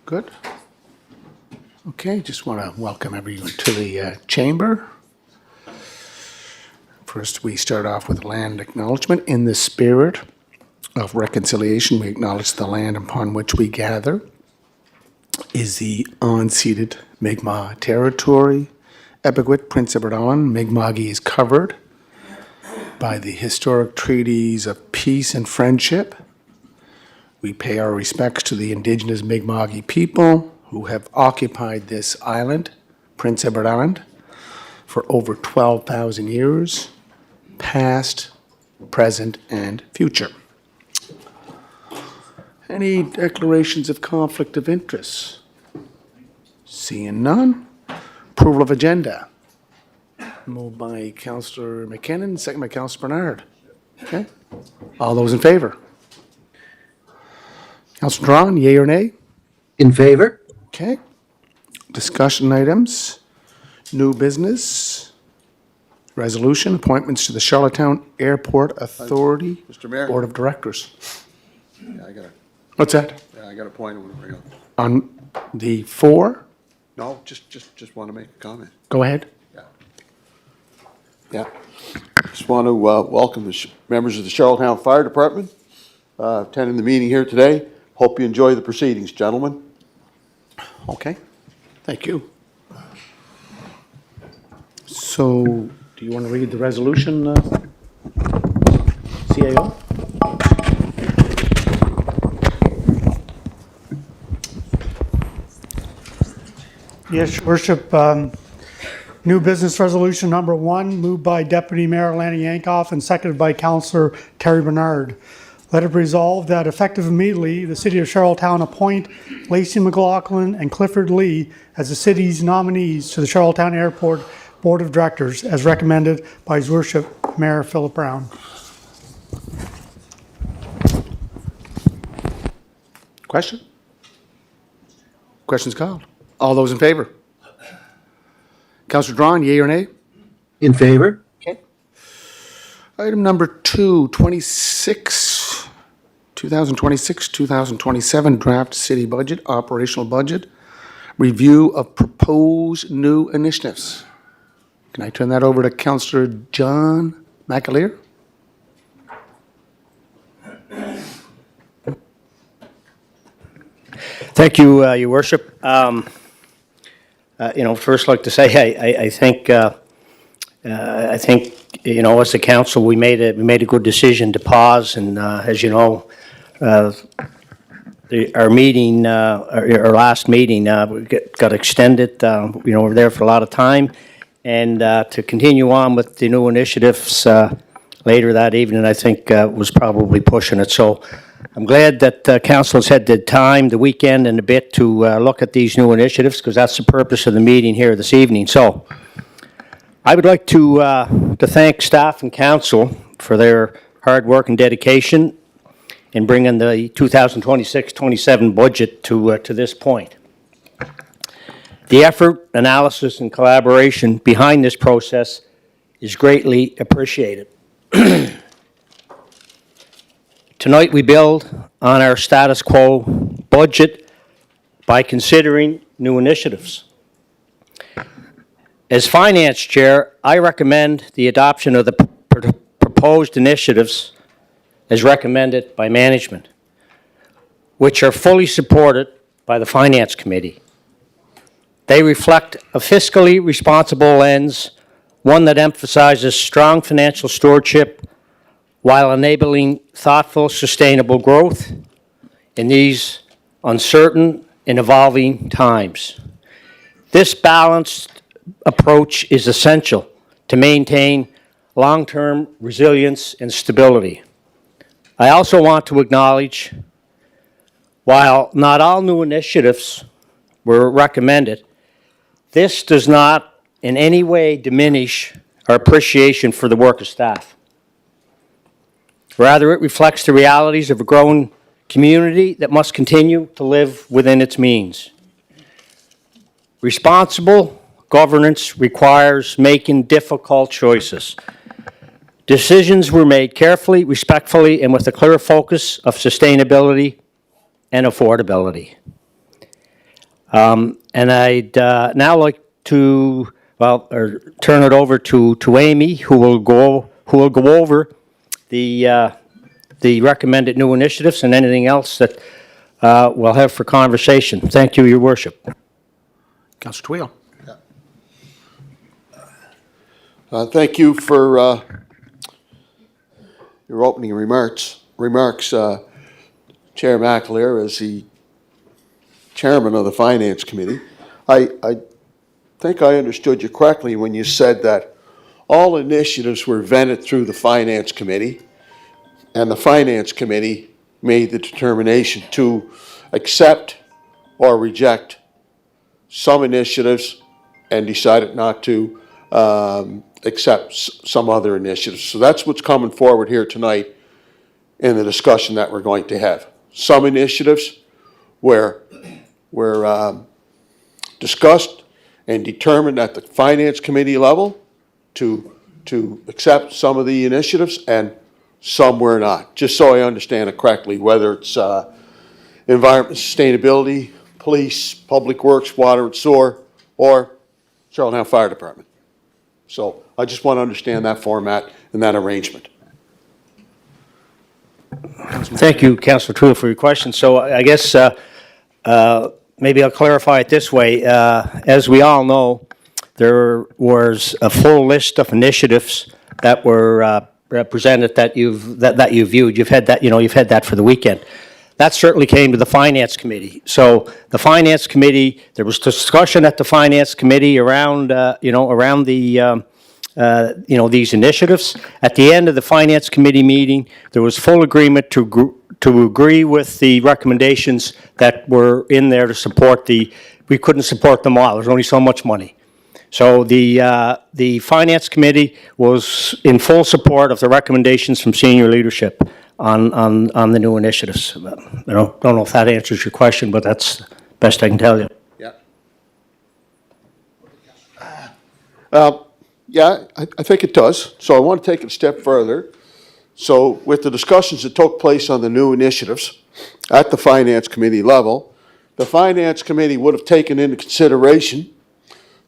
Good. Okay, just want to welcome everyone to the chamber. First, we start off with land acknowledgement. In the spirit of reconciliation, we acknowledge the land upon which we gather is the unceded Mi'kmaq territory. Epigwit, Prince Edward Island, Mi'kmaq is covered by the historic treaties of peace and friendship. We pay our respects to the indigenous Mi'kmaq people who have occupied this island, Prince Edward Island, for over 12,000 years, past, present, and future. Any declarations of conflict of interest? Seeing none. Approval of agenda. Moved by Councillor McKinnon, second by Councillor Bernard. Okay. All those in favor? Councillor Drawn, yea or nay? In favor? Okay. Discussion items. New business. Resolution, appointments to the Charlottetown Airport Authority Mr. Mayor? Board of Directors. Yeah, What's that? I got a point I want to bring up. On the four? No, just want to make a comment. Go ahead. Yeah. Just want to welcome the members of the Charlottetown Fire Department attending the meeting here today. Hope you enjoy the proceedings, gentlemen. Okay. Thank you. So, do you want to read the resolution, CAO? Yes, Your Worship. New business resolution number 1, moved by Deputy Mayor Lanny Yankoff and seconded by Councillor Terry Bernard. Let it be resolved that effective immediately, the City of Charlottetown appoint Lacey McLaughlin and Clifford Lee as the city's nominees to the Charlottetown Airport Board of Directors as recommended by His Worship Mayor Philip Brown. Question? Question's called. All those in favor? Councillor Drawn, yea or nay? In favor? Okay. Item number 2, 2026-2027 draft city budget, operational budget, review of proposed new initiatives. Can I turn that over to Councillor John McAleer? Thank you, Your Worship. First, I'd like to say I think as a council we made a good decision to pause, and as you know, our last meeting got extended. We were there for a lot of time, and to continue on with the new initiatives later that evening, I think was probably pushing it. So I'm glad that council has had the time, the weekend and a bit to look at these new initiatives, because that's the purpose of the meeting here this evening. So I would like to thank staff and council for their hard work and dedication in bringing the 2026-27 budget to this point. The effort, analysis, and collaboration behind this process is greatly appreciated. Tonight we build on our status quo budget by considering new initiatives. As Finance Chair, I recommend the adoption of the proposed initiatives as recommended by management, which are fully supported by the Finance Committee. They reflect a fiscally responsible lens, one that emphasizes strong financial stewardship while enabling thoughtful, sustainable growth in these uncertain and evolving times. This balanced approach is essential to maintain long-term resilience and stability. I also want to acknowledge, while not all new initiatives were recommended, this does not in any way diminish our appreciation for the work of staff. Rather, it reflects the realities of a growing community that must continue to live within its means. Responsible governance requires making difficult choices. Decisions were made carefully, respectfully, and with a clear focus of sustainability and affordability. And I'd now like to, turn it over to Amy, who will go over the recommended new initiatives and anything else that we'll have for conversation. Thank you, Your Worship. Councillor Twill. Thank you for your opening remarks. Chair McAleer, as the chairman of the Finance Committee, I think I understood you correctly when you said that all initiatives were vetted through the Finance Committee, and the Finance Committee made the determination to accept or reject some initiatives and decided not to accept some other initiatives. So that's what's coming forward here tonight in the discussion that we're going to have. Some initiatives were discussed and determined at the Finance Committee level to accept some of the initiatives, and some were not. Just so I understand it correctly, whether it's environment, sustainability, police, public works, water and sewer, or Charlottetown Fire Department. So I just want to understand that format and that arrangement. Thank you, Councillor Twill, for your question. So I guess maybe I'll clarify it this way. As we all know, there was a full list of initiatives that were presented that you viewed. You've had that, you've had that for the weekend. That certainly came to the Finance Committee. So the Finance Committee, there was discussion at the Finance Committee around, around the, these initiatives. At the end of the Finance Committee meeting, there was full agreement to agree with the recommendations that were in there to support we couldn't support them all. There's only so much money. So the Finance Committee was in full support of the recommendations from senior leadership on the new initiatives. I don't know if that answers your question, but that's the best I can tell you. Yeah. Yeah, I think it does. So I want to take it a step further. So with the discussions that took place on the new initiatives at the Finance Committee level, the Finance Committee would have taken into consideration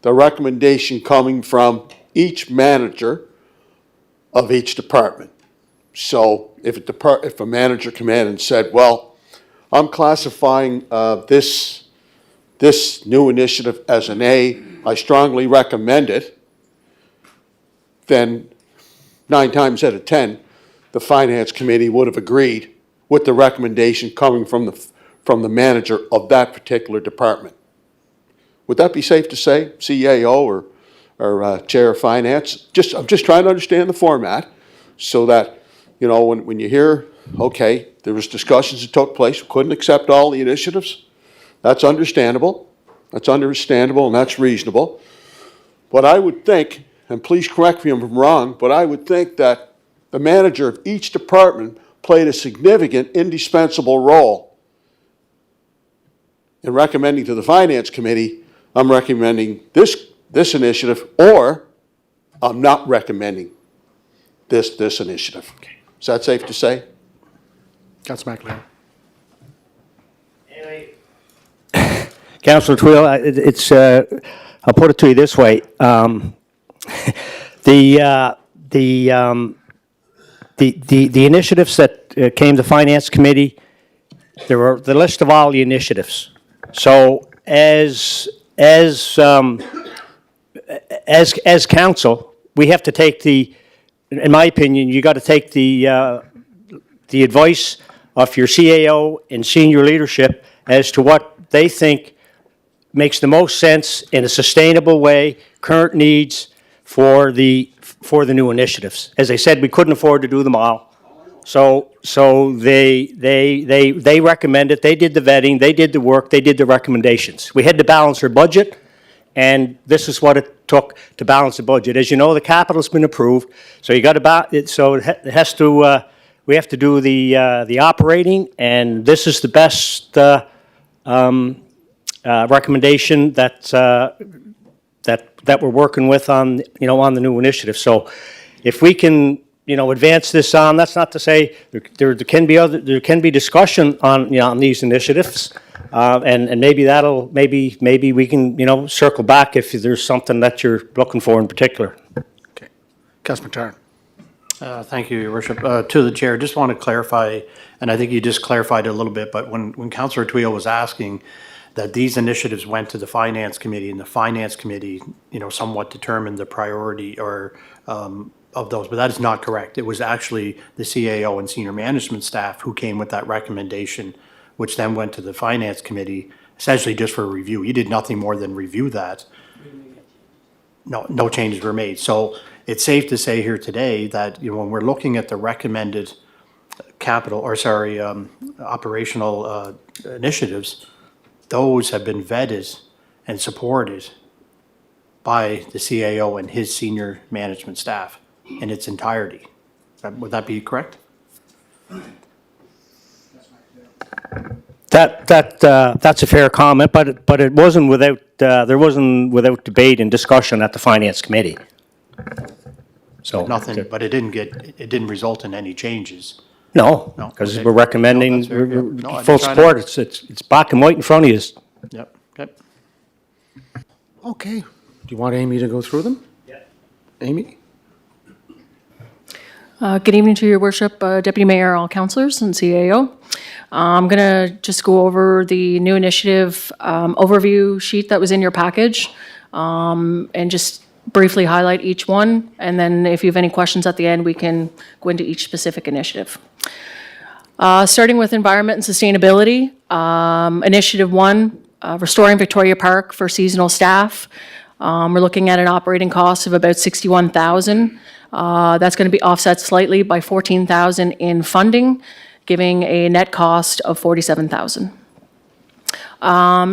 the recommendation coming from each manager of each department. So if a manager came in and said, well, I'm classifying this new initiative as an A, I strongly recommend it, then 9 times out of 10, the Finance Committee would have agreed with the recommendation coming from the manager of that particular department. Would that be safe to say, CAO or Chair of Finance? I'm just trying to understand the format so that, when you hear, okay, there was discussions that took place, we couldn't accept all the initiatives. That's understandable. That's understandable and that's reasonable. But I would think, and please correct me if I'm wrong, but I would think that the manager of each department played a significant, indispensable role in recommending to the Finance Committee, I'm recommending this initiative, or I'm not recommending this initiative. Okay. Is that safe to say? Councillor McAleer. Councillor Twill, I'll put it to you this way. The initiatives that came to Finance Committee, there were the list of all the initiatives. So as council, we have to take in my opinion, you got to take the advice of your CAO and senior leadership as to what they think makes the most sense in a sustainable way, current needs for the new initiatives. As I said, we couldn't afford to do them all. So they recommended, they did the vetting, they did the work, they did the recommendations. We had to balance our budget, and this is what it took to balance the budget. As you know, the capital's been approved, so you got to so it has to. We have to do the operating, and this is the best recommendation that we're working with on on the new initiative. So if we can advance this on. That's not to say there can be discussion on, on these initiatives. And maybe we can, circle back if there's something that you're looking for in particular. Okay. Councilman Tarn. Thank you, Your Worship. To the chair, just want to clarify, and I think you just clarified it a little bit, but when Councillor Tweel was asking that these initiatives went to the Finance Committee, and the Finance Committee, somewhat determined the priority of those, but that is not correct. It was actually the CAO and senior management staff who came with that recommendation, which then went to the Finance Committee, essentially just for review. You did nothing more than review that. No changes were made. So it's safe to say here today that, when we're looking at the recommended operational initiatives, those have been vetted and supported by the CAO and his senior management staff in its entirety. Would that be correct? That's a fair comment, but it wasn't without there wasn't without debate and discussion at the Finance Committee. So Nothing, but it didn't result in any changes. No, No, because okay. we're recommending No, that's very good. No, I'm full just trying to- support. It's black and white in front of you. Yep, okay. Okay. Do you want Amy to go through them? Yeah. Amy? Good evening to your worship, Deputy Mayor, all councillors, and CAO. I'm going to just go over the new initiative overview sheet that was in your package, and just briefly highlight each one. And then if you have any questions at the end, we can go into each specific initiative. Starting with environment and sustainability, Initiative 1, restoring Victoria Park for seasonal staff. We're looking at an operating cost of about $61,000. That's going to be offset slightly by $14,000 in funding, giving a net cost of $47,000.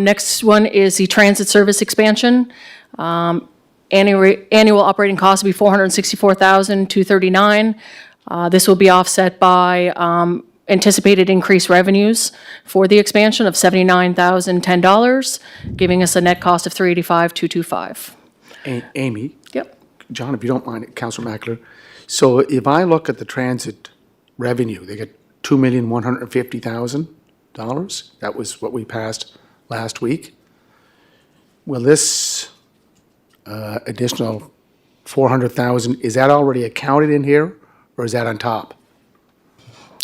Next one is the transit service expansion. Annual operating cost will be $464,239. This will be offset by anticipated increased revenues for the expansion of $79,010, giving us a net cost of $385,225. Amy? Yep. John, if you don't mind, Councilor Mackler. So if I look at the transit revenue, they get $2,150,000. That was what we passed last week. Will this additional $400,000, is that already accounted in here, or is that on top?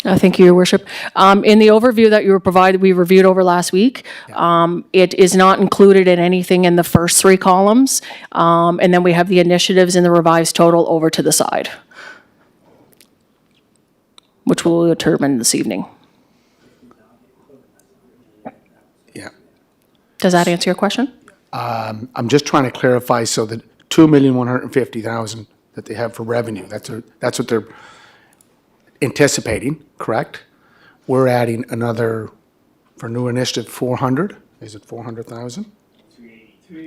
Thank you, Your Worship. In the overview that you were provided, we reviewed over last week, it is not included in anything in the first three columns. And then we have the initiatives in the revised total over to the side, which we'll determine this evening. Yeah. Does that answer your question? I'm just trying to clarify, so that $2,150,000 that they have for revenue, that's what they're anticipating, correct? We're adding another, for new initiative, 400, is it 400,000?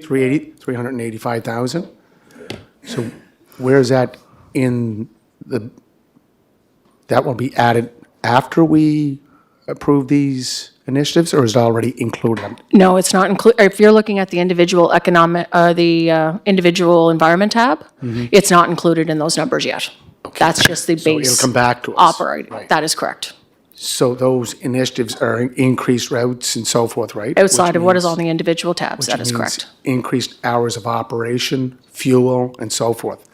385,000? So where's that in that will be added after we approve these initiatives, or is it already included? No, it's not included. If you're looking at the individual individual environment tab, it's not included in those numbers yet. That's just the So base. it'll come back to us. Operating. Right. That is correct. So those initiatives are increased routes and so forth, right? Outside of what is Which on the individual tabs, that means is correct. increased hours of operation, fuel, and so forth.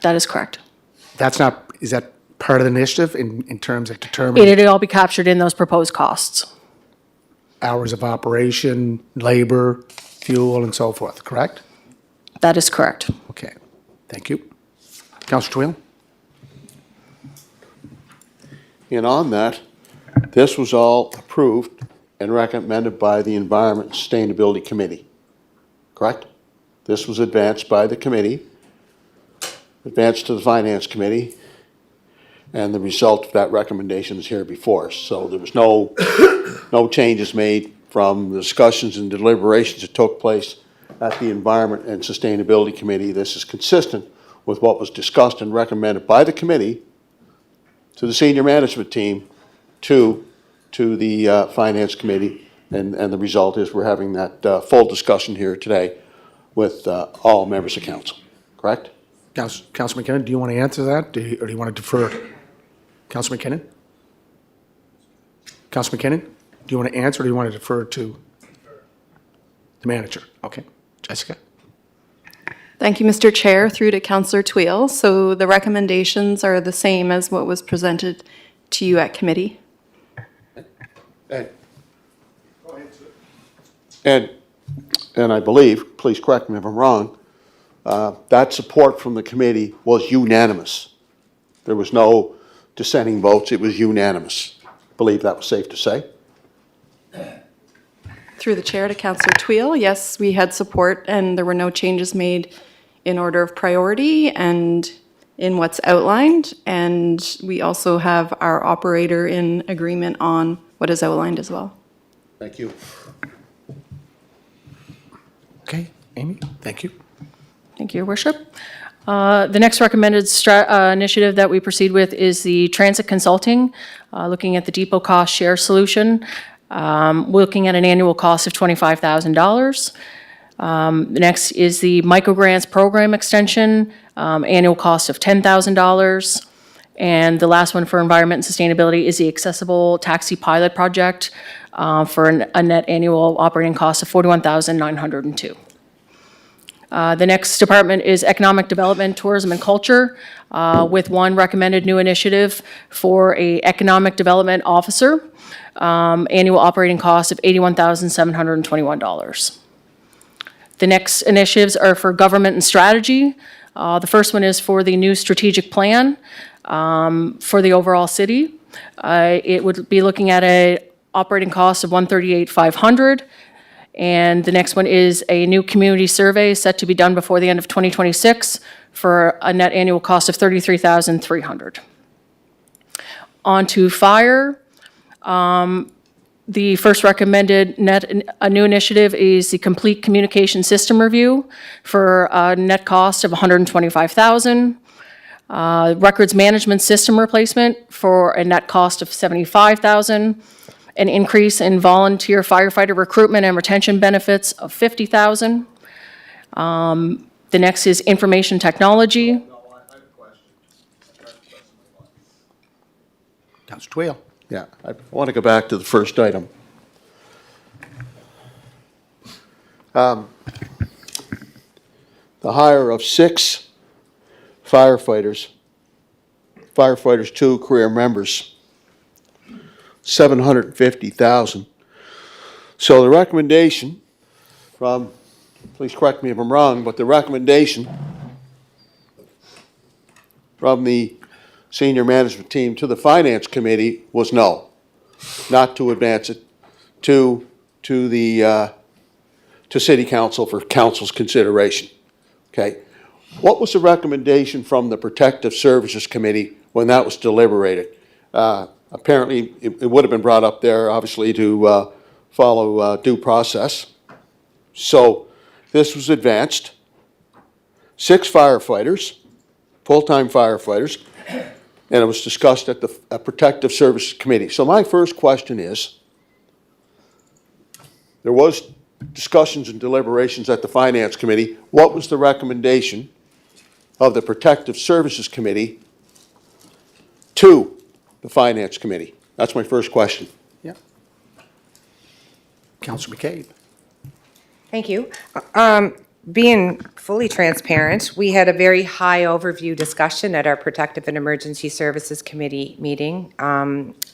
That is correct. That's not, is that part of the initiative in terms of determining It'll all be captured in those proposed costs. hours of operation, labor, fuel, and so forth, correct? That is correct. Okay, thank you. Councilor Twill? And on that, this was all approved and recommended by the Environment and Sustainability Committee, correct? This was advanced by the committee, advanced to the Finance Committee, and the result of that recommendation is here before us. So there was no changes made from the discussions and deliberations that took place at the Environment and Sustainability Committee. This is consistent with what was discussed and recommended by the committee to the senior management team, to the Finance Committee, and the result is we're having that full discussion here today with all members of council, correct? Councilor McKinnon, do you want to answer that, or do you want to defer? Councilor McKinnon? Councilor McKinnon, do you want to answer, or do you want to defer to the manager? Okay. Jessica? Thank you, Mr. Chair, through to Councillor Tweel. So the recommendations are the same as what was presented to you at committee. And I believe, please correct me if I'm wrong, that support from the committee was unanimous. There was no dissenting votes, it was unanimous. I believe that was safe to say. Through the chair to Councillor Tweel, yes, we had support and there were no changes made in order of priority and in what's outlined. And we also have our operator in agreement on what is outlined as well. Thank you. Okay. Amy, thank you. Thank you, Your Worship. The next recommended initiative that we proceed with is the transit consulting, looking at the depot cost share solution, looking at an annual cost of $25,000. The next is the microgrants program extension, annual cost of $10,000. And the last one for environment and sustainability is the accessible taxi pilot project for a net annual operating cost of $41,902. The next department is Economic Development, Tourism, and Culture, with one recommended new initiative for a Economic Development Officer, annual operating cost of $81,721. The next initiatives are for Government and Strategy. The first one is for the new strategic plan for the overall city. It would be looking at a operating cost of $138,500. And the next one is a new community survey set to be done before the end of 2026 for a net annual cost of $33,300. On to fire. The first recommended a new initiative is the complete communication system review for a net cost of $125,000. Records management system replacement for a net cost of $75,000. An increase in volunteer firefighter recruitment and retention benefits of $50,000. The next is information technology. Councilor Twill. Yeah, I want to go back to the first item. The hire of 6 firefighters, 2 career members, $750,000. So the recommendation from, please correct me if I'm wrong, but the recommendation from the senior management team to the finance committee was no, not to advance it to city council for council's consideration. Okay, what was the recommendation from the protective services committee when that was deliberated? Apparently, it would have been brought up there, obviously, to follow due process. So this was advanced. 6 firefighters, full-time firefighters, and it was discussed at the Protective Services Committee. So my first question is, there was discussions and deliberations at the Finance Committee. What was the recommendation of the Protective Services Committee to the Finance Committee? That's my first question. Yeah. Councilor McCabe. Thank you. Being fully transparent, we had a very high overview discussion at our Protective and Emergency Services Committee meeting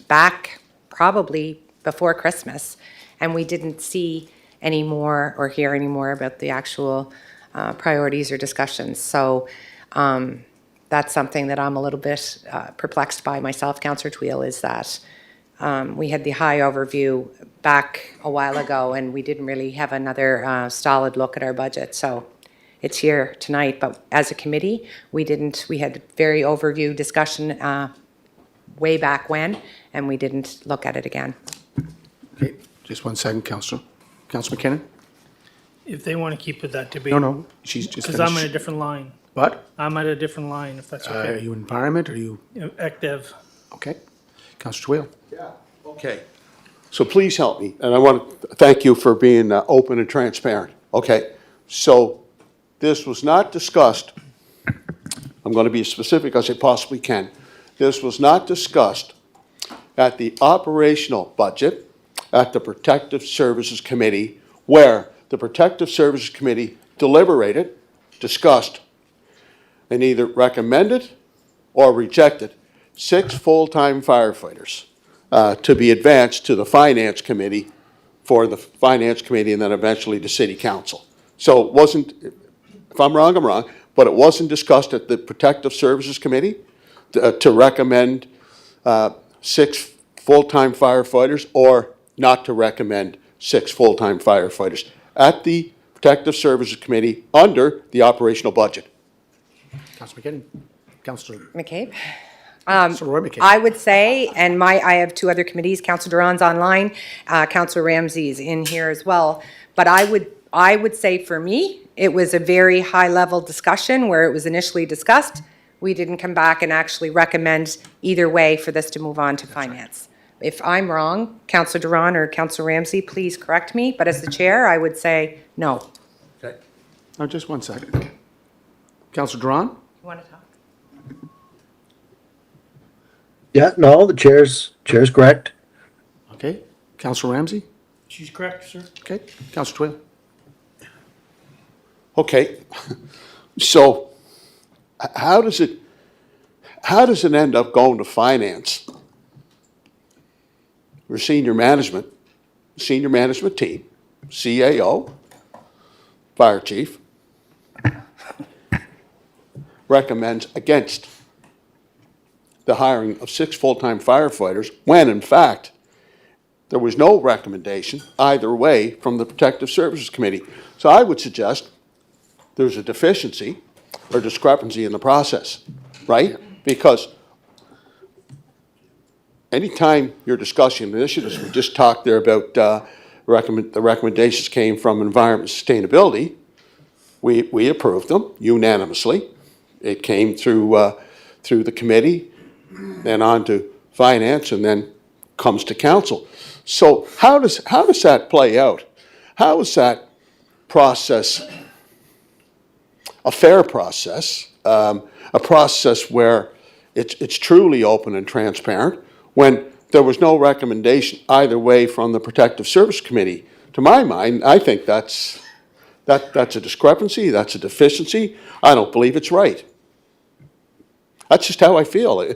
back probably before Christmas, and we didn't see any more or hear any more about the actual priorities or discussions. So that's something that I'm a little bit perplexed by myself, Councillor Tweel, is that we had the high overview back a while ago and we didn't really have another solid look at our budget. So it's here tonight, but as a committee, we had very overview discussion way back when, and we didn't look at it again. Okay, just 1 second, Councilor. Councilor McKinnon? If they want to keep with that debate. No, she's just Because I'm in a different line. What? I'm at a different line, if that's Are okay. you environment, or are you, Active. okay? Councilor Twill? Yeah. Okay. So please help me, and I want to thank you for being open and transparent. Okay, so this was not discussed I'm going to be as specific as I possibly can. This was not discussed at the operational budget, at the Protective Services Committee, where the Protective Services Committee deliberated, discussed, and either recommended or rejected 6 full-time firefighters to be advanced to the Finance Committee for the Finance Committee and then eventually the City Council. So it wasn't, if I'm wrong, I'm wrong, but it wasn't discussed at the Protective Services Committee to recommend 6 full-time firefighters or not to recommend 6 full-time firefighters at the Protective Services Committee under the operational budget. Councillor McKinney. Councillor McCabe? Roy McKinney. I would say, and I have 2 other committees, Councillor Duran's online, Councillor Ramsey's in here as well, but I would say for me, it was a very high-level discussion where it was initially discussed. We didn't come back and actually recommend either way for this to move on to finance. If I'm wrong, Councillor Duran or Councillor Ramsey, please correct me, but as the chair, I would say no. Okay. Now, just one second. Councillor Duran? You want to talk? Yeah, no, the chair's correct. Okay. Councillor Ramsey? She's correct, sir. Okay. Councillor Twill? Okay, so how does it end up going to finance? We're senior management team, CAO, fire chief, recommends against the hiring of 6 full-time firefighters when, in fact, there was no recommendation either way from the Protective Services Committee. So I would suggest there's a deficiency or discrepancy in the process, right? Because anytime you're discussing initiatives, we just talked there about the recommendations came from Environment Sustainability. We approved them unanimously. It came through the committee, then on to finance, and then comes to council. So how does that play out? How is that process a fair process, a process where it's truly open and transparent when there was no recommendation either way from the Protective Service Committee? To my mind, I think that's a discrepancy, that's a deficiency. I don't believe it's right. That's just how I feel.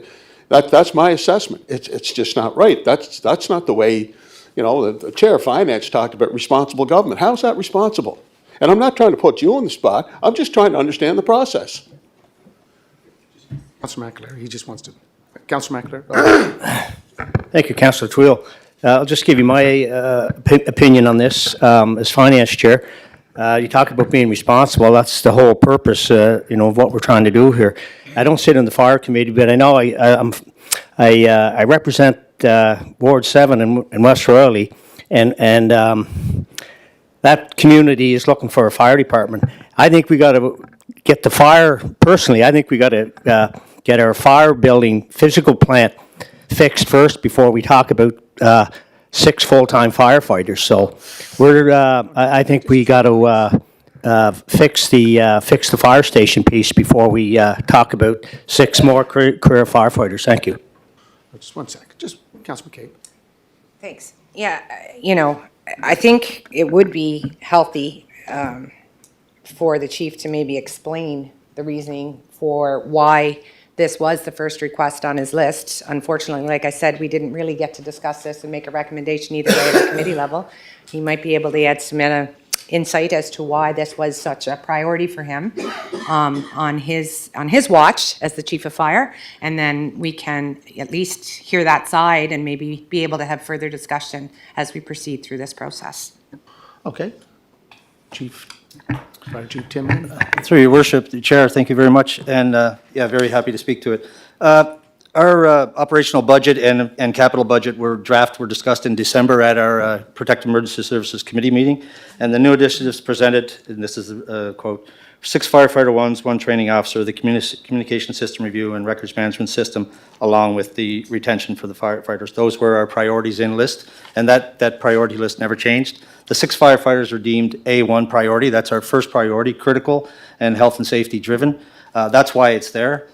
That's my assessment. It's just not right. That's not the way, the chair of finance talked about responsible government. How's that responsible? And I'm not trying to put you on the spot. I'm just trying to understand the process. Councillor McAleer, he just wants to. Councillor McAleer? Thank you, Councillor Twill. I'll just give you my opinion on this as finance chair. You talk about being responsible. That's the whole purpose, of what we're trying to do here. I don't sit in the fire committee, but I know I represent Ward 7 in West Royalty, and that community is looking for a fire department. I think we got to get the fire, personally, I think we got to get our fire building physical plant fixed first before we talk about 6 full-time firefighters. So I think we got to fix the fire station piece before we talk about 6 more career firefighters. Thank you. Just one second. Just Councillor McCabe. Thanks. Yeah, I think it would be healthy for the chief to maybe explain the reasoning for why this was the first request on his list. Unfortunately, like I said, we didn't really get to discuss this and make a recommendation either way at the committee level. He might be able to add some insight as to why this was such a priority for him on his watch as the chief of fire, and then we can at least hear that side and maybe be able to have further discussion as we proceed through this process. Okay. Fire Chief Tim. Through your worship, the chair, thank you very much, and very happy to speak to it. Our operational budget and capital budget were discussed in December at our Protective Emergency Services Committee meeting, and the new initiatives presented, and this is a quote, 6 firefighter ones, 1 training officer, the communication system review and records management system, along with the retention for the firefighters. Those were our priorities in list, and that priority list never changed. The 6 firefighters are deemed A1 priority. That's our first priority, critical and health and safety driven. That's why it's there.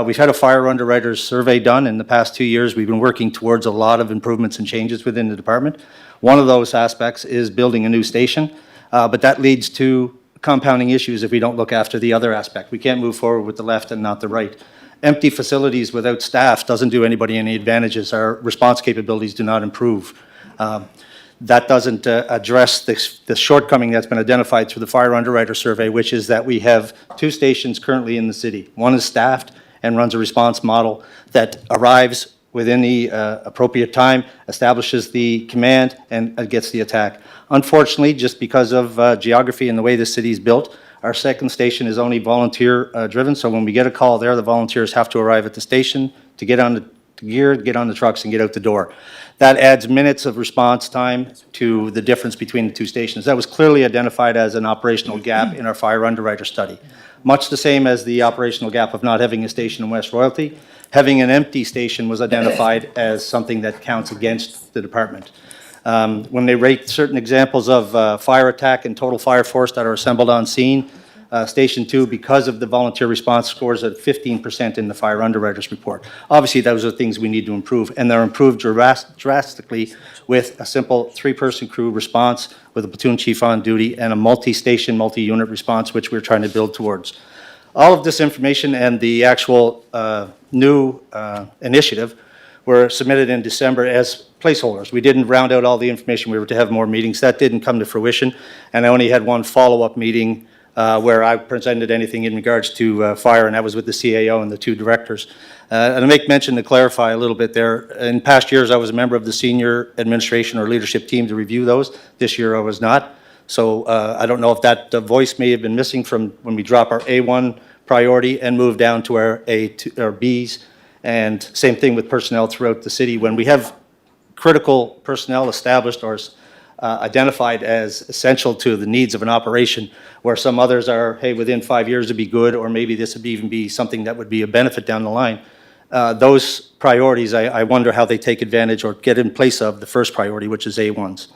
We've had a fire underwriters survey done in the past 2 years. We've been working towards a lot of improvements and changes within the department. One of those aspects is building a new station, but that leads to compounding issues if we don't look after the other aspect. We can't move forward with the left and not the right. Empty facilities without staff doesn't do anybody any advantages. Our response capabilities do not improve. That doesn't address the shortcoming that's been identified through the fire underwriter survey, which is that we have 2 stations currently in the city. One is staffed and runs a response model that arrives within the appropriate time, establishes the command, and gets the attack. Unfortunately, just because of geography and the way the city is built, our second station is only volunteer driven, so when we get a call there, the volunteers have to arrive at the station to get on the gear, get on the trucks, and get out the door. That adds minutes of response time to the difference between the 2 stations. That was clearly identified as an operational gap in our fire underwriter study. Much the same as the operational gap of not having a station in West Royalty, having an empty station was identified as something that counts against the department. When they rate certain examples of fire attack and total fire force that are assembled on scene, Station 2, because of the volunteer response, scores at 15% in the fire underwriters report. Obviously, those are things we need to improve, and they're improved drastically with a simple 3-person crew response with a platoon chief on duty and a multi-station, multi-unit response, which we're trying to build towards. All of this information and the actual new initiative were submitted in December as placeholders. We didn't round out all the information. We were to have more meetings. That didn't come to fruition, and I only had one follow-up meeting where I presented anything in regards to fire, and that was with the CAO and the 2 directors. And I make mention to clarify a little bit there. In past years, I was a member of the senior administration or leadership team to review those. This year, I was not. So I don't know if that voice may have been missing from when we drop our A1 priority and move down to our A2 or Bs. And same thing with personnel throughout the city. When we have critical personnel established or identified as essential to the needs of an operation, where some others are, hey, within 5 years to be good, or maybe this would even be something that would be a benefit down the line. Those priorities, I wonder how they take advantage or get in place of the first priority, which is A1s.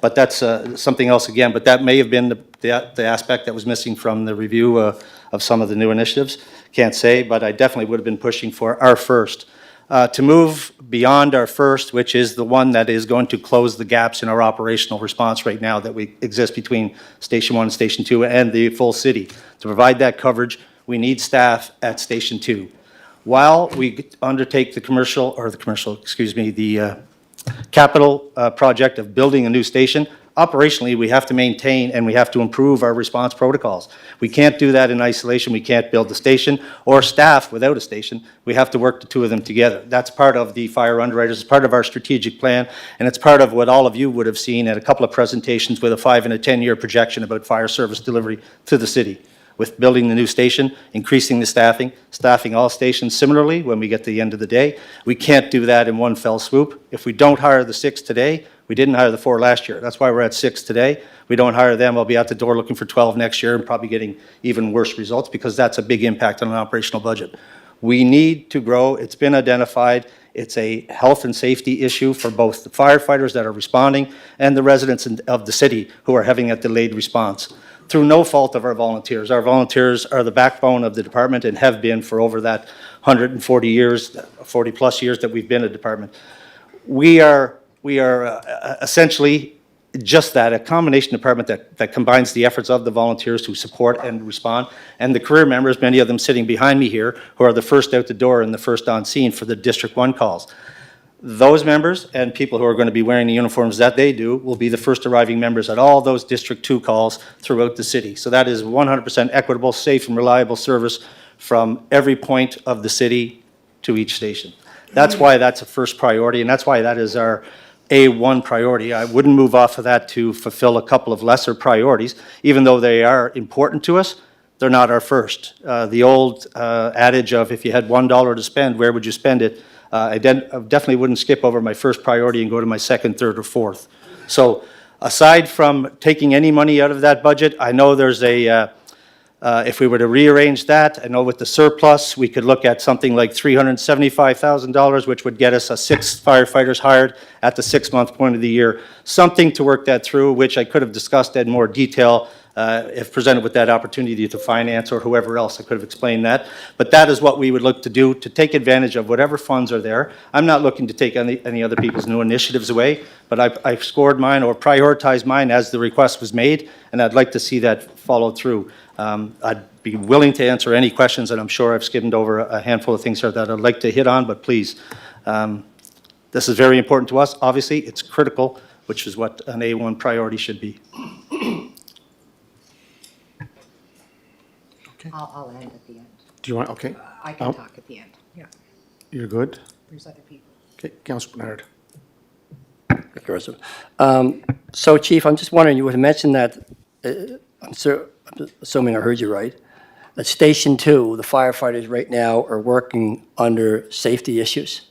But that's something else again, but that may have been the aspect that was missing from the review of some of the new initiatives. Can't say, but I definitely would have been pushing for our first. To move beyond our first, which is the one that is going to close the gaps in our operational response right now that we exist between Station 1 and Station 2 and the full city. To provide that coverage, we need staff at Station 2. While we undertake the capital project of building a new station, operationally, we have to maintain and we have to improve our response protocols. We can't do that in isolation. We can't build a station or staff without a station. We have to work the 2 of them together. That's part of the fire underwriters. It's part of our strategic plan, and it's part of what all of you would have seen at a couple of presentations with a 5- and 10-year projection about fire service delivery to the city. With building the new station, increasing the staffing all stations similarly when we get to the end of the day. We can't do that in one fell swoop. If we don't hire the 6 today, we didn't hire the 4 last year. That's why we're at 6 today. We don't hire them, I'll be out the door looking for 12 next year and probably getting even worse results because that's a big impact on an operational budget. We need to grow. It's been identified. It's a health and safety issue for both the firefighters that are responding and the residents of the city who are having a delayed response. Through no fault of our volunteers. Our volunteers are the backbone of the department and have been for over that 140 years, 40 plus years that we've been a department. We are essentially just that, a combination department that combines the efforts of the volunteers who support and respond, and the career members, many of them sitting behind me here, who are the first out the door and the first on scene for the District 1 calls. Those members and people who are going to be wearing the uniforms that they do will be the first arriving members at all those District 2 calls throughout the city. So that is 100% equitable, safe, and reliable service from every point of the city to each station. That's why that's a first priority, and that's why that is our A1 priority. I wouldn't move off of that to fulfill a couple of lesser priorities, even though they are important to us. They're not our first. The old adage of if you had $1 to spend, where would you spend it? I definitely wouldn't skip over my first priority and go to my second, third, or fourth. So aside from taking any money out of that budget, I know there's a If we were to rearrange that, I know with the surplus, we could look at something like $375,000, which would get us 6 firefighters hired at the 6-month point of the year. Something to work that through, which I could have discussed in more detail if presented with that opportunity to finance or whoever else. I could have explained that. But that is what we would look to do, to take advantage of whatever funds are there. I'm not looking to take any other people's new initiatives away, but I've scored mine or prioritized mine as the request was made, and I'd like to see that followed through. I'd be willing to answer any questions, and I'm sure I've skimmed over a handful of things here that I'd like to hit on, but please. This is very important to us. Obviously, it's critical, which is what an A1 priority should be. I'll end at the end. Do you want, okay, I can talk at the end, yeah. you're good? There's other people. Okay, Councillor Bernard. So, Chief, I'm just wondering, you had mentioned that, I'm assuming I heard you right, that Station 2, the firefighters right now are working under safety issues.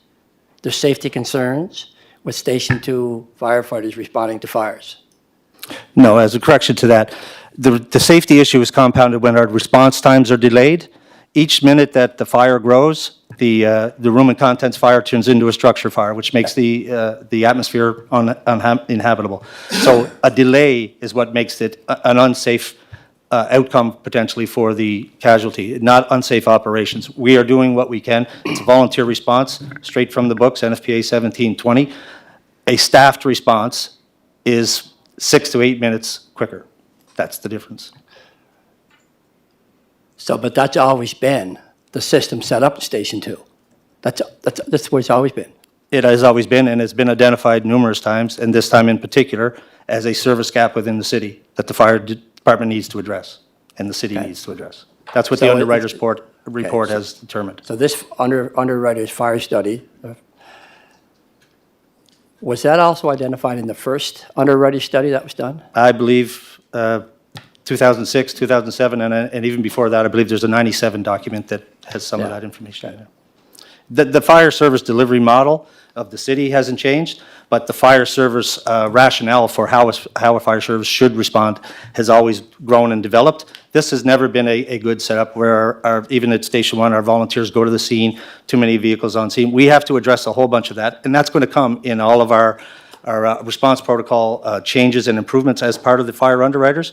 There's safety concerns with Station 2 firefighters responding to fires. No, as a correction to that, the safety issue is compounded when our response times are delayed. Each minute that the fire grows, the room and contents fire turns into a structure fire, which makes the atmosphere uninhabitable. So a delay is what makes it an unsafe outcome potentially for the casualty, not unsafe operations. We are doing what we can. It's a volunteer response, straight from the books, NFPA 1720. A staffed response is 6 to 8 minutes quicker. That's the difference. So, but that's always been the system set up in Station 2. That's where it's always been. It has always been, and it's been identified numerous times, and this time in particular, as a service gap within the city that the fire department needs to address, and the city needs to address. That's what the So underwriter's it's- report so- has determined. So this underwriter's fire study, was that also identified in the first underwriter study that was done? I believe 2006, 2007, and even before that, I believe there's a 97 document that has some of Yeah. that information in there. The fire service delivery model of the city hasn't changed, but the fire service rationale for how a fire service should respond has always grown and developed. This has never been a good setup where even at Station 1, our volunteers go to the scene, too many vehicles on scene. We have to address a whole bunch of that, and that's going to come in all of our response protocol changes and improvements as part of the fire underwriters.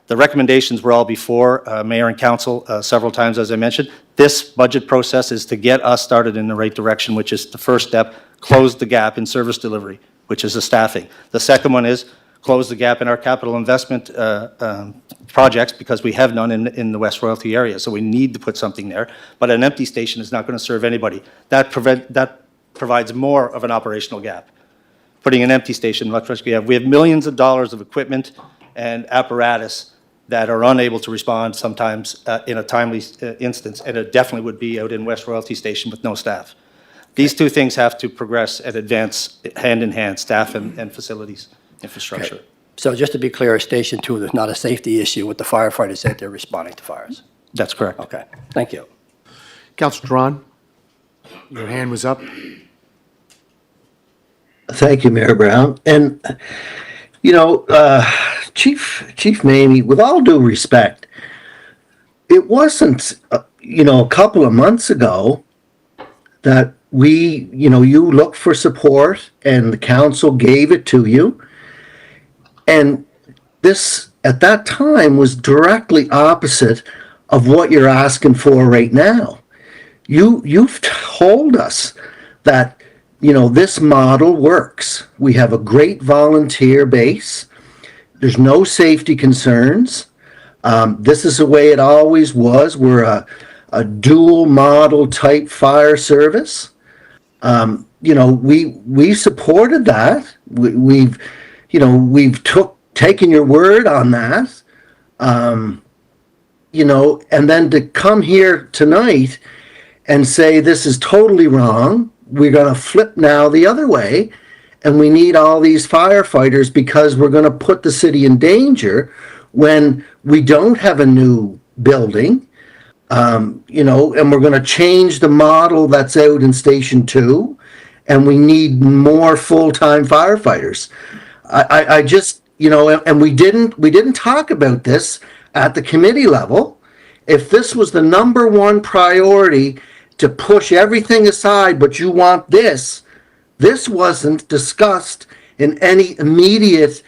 The recommendations were all before mayor and council several times, as I mentioned. This budget process is to get us started in the right direction, which is the first step, close the gap in service delivery, which is the staffing. The second one is close the gap in our capital investment projects, because we have none in the West Royalty area, so we need to put something there. But an empty station is not going to serve anybody. That provides more of an operational gap. Putting an empty station, we have millions of dollars of equipment and apparatus that are unable to respond sometimes in a timely instance, and it definitely would be out in West Royalty Station with no staff. These two things have to progress and advance hand in hand, staff and facilities infrastructure. Okay. So just to be clear, Station 2, there's not a safety issue with the firefighters out there responding to fires? That's correct. Okay, thank you. Councillor Drawn, your hand was up. Thank you, Mayor Brown. And, you know, Chief Maney, with all due respect, it wasn't, a couple of months ago that you looked for support and the council gave it to you. And this, at that time, was directly opposite of what you're asking for right now. You've told us that, this model works. We have a great volunteer base. There's no safety concerns. This is the way it always was. We're a dual model type fire service. We supported that. We've taken your word on that. And then to come here tonight and say this is totally wrong, we're going to flip now the other way, and we need all these firefighters because we're going to put the city in danger when we don't have a new building, and we're going to change the model that's out in Station 2, and we need more full-time firefighters. And we didn't talk about this at the committee level. if this was the number one priority to push everything aside, but you want this wasn't discussed in any immediate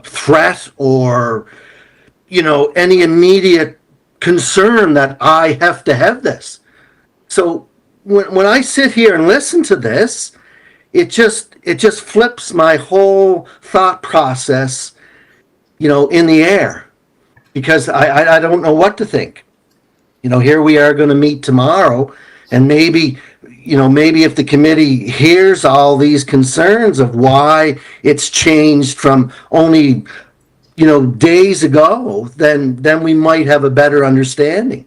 threat or, any immediate concern that I have to have this. So when I sit here and listen to this, it just flips my whole thought process, in the air, because I don't know what to think. Here we are going to meet tomorrow, and maybe if the committee hears all these concerns of why it's changed from only, days ago, then we might have a better understanding.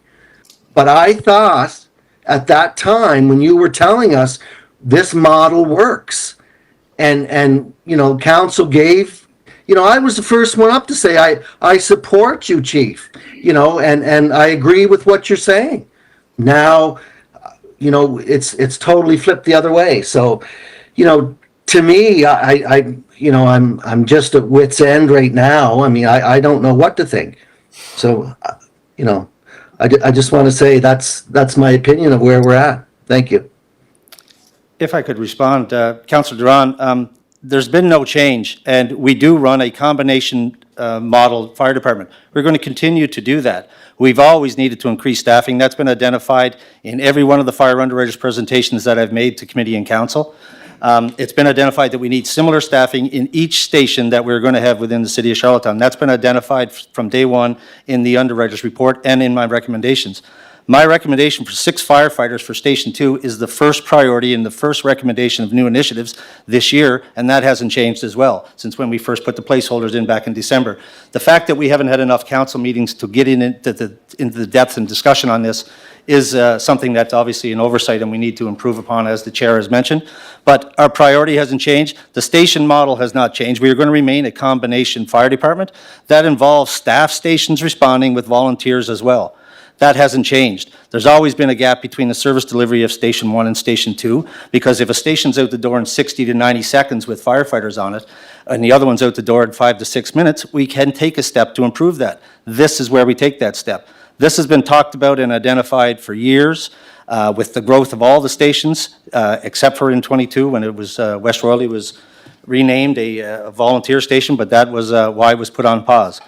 But I thought at that time, when you were telling us this model works, and council gave, I was the first one up to say, I support you, chief, and I agree with what you're saying. Now, it's totally flipped the other way. So, to me, I'm just at wit's end right now. I mean, I don't know what to think. So, I just want to say that's my opinion of where we're at. Thank you. If I could respond, Councillor Duran, there's been no change, and we do run a combination model fire department. We're going to continue to do that. We've always needed to increase staffing. That's been identified in every one of the fire underwriters presentations that I've made to committee and council. It's been identified that we need similar staffing in each station that we're going to have within the city of Charlottetown. That's been identified from day one in the underwriters report and in my recommendations. My recommendation for 6 firefighters for Station 2 is the first priority and the first recommendation of new initiatives this year, and that hasn't changed as well since when we first put the placeholders in back in December. The fact that we haven't had enough council meetings to get into the depth and discussion on this is something that's obviously an oversight and we need to improve upon, as the chair has mentioned. But our priority hasn't changed. The station model has not changed. We are going to remain a combination fire department. That involves staff stations responding with volunteers as well. That hasn't changed. There's always been a gap between the service delivery of Station 1 and Station 2, because if a station's out the door in 60 to 90 seconds with firefighters on it, and the other one's out the door in 5 to 6 minutes, we can take a step to improve that. This is where we take that step. This has been talked about and identified for years with the growth of all the stations, except for in 22 when it was West Royalty was renamed a volunteer station, but that was why it was put on pause.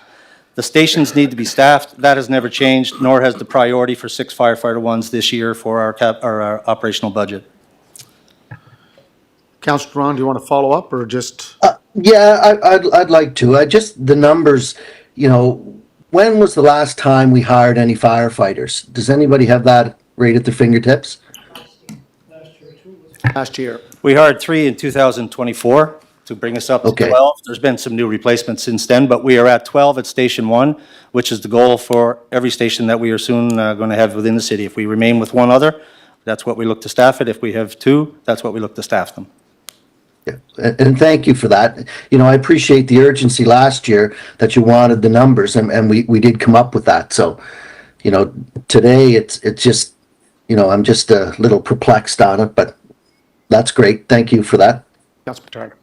The stations need to be staffed. That has never changed, nor has the priority for 6 firefighter ones this year for our operational budget. Councillor Duran, do you want to follow up or just? Yeah, I'd like to. The numbers, when was the last time we hired any firefighters? Does anybody have that right at their fingertips? Last year. We hired 3 in 2024 to bring us up to 12. There's been some new replacements since then, but we are at 12 at Station 1, which is the goal for every station that we are soon going to have within the city. If we remain with one other, that's what we look to staff it. If we have 2, that's what we look to staff them. Yeah, and thank you for that. I appreciate the urgency last year that you wanted the numbers, and we did come up with that. So, today it's just, I'm just a little perplexed on it, but that's great. Thank you for that. Councillor Turner.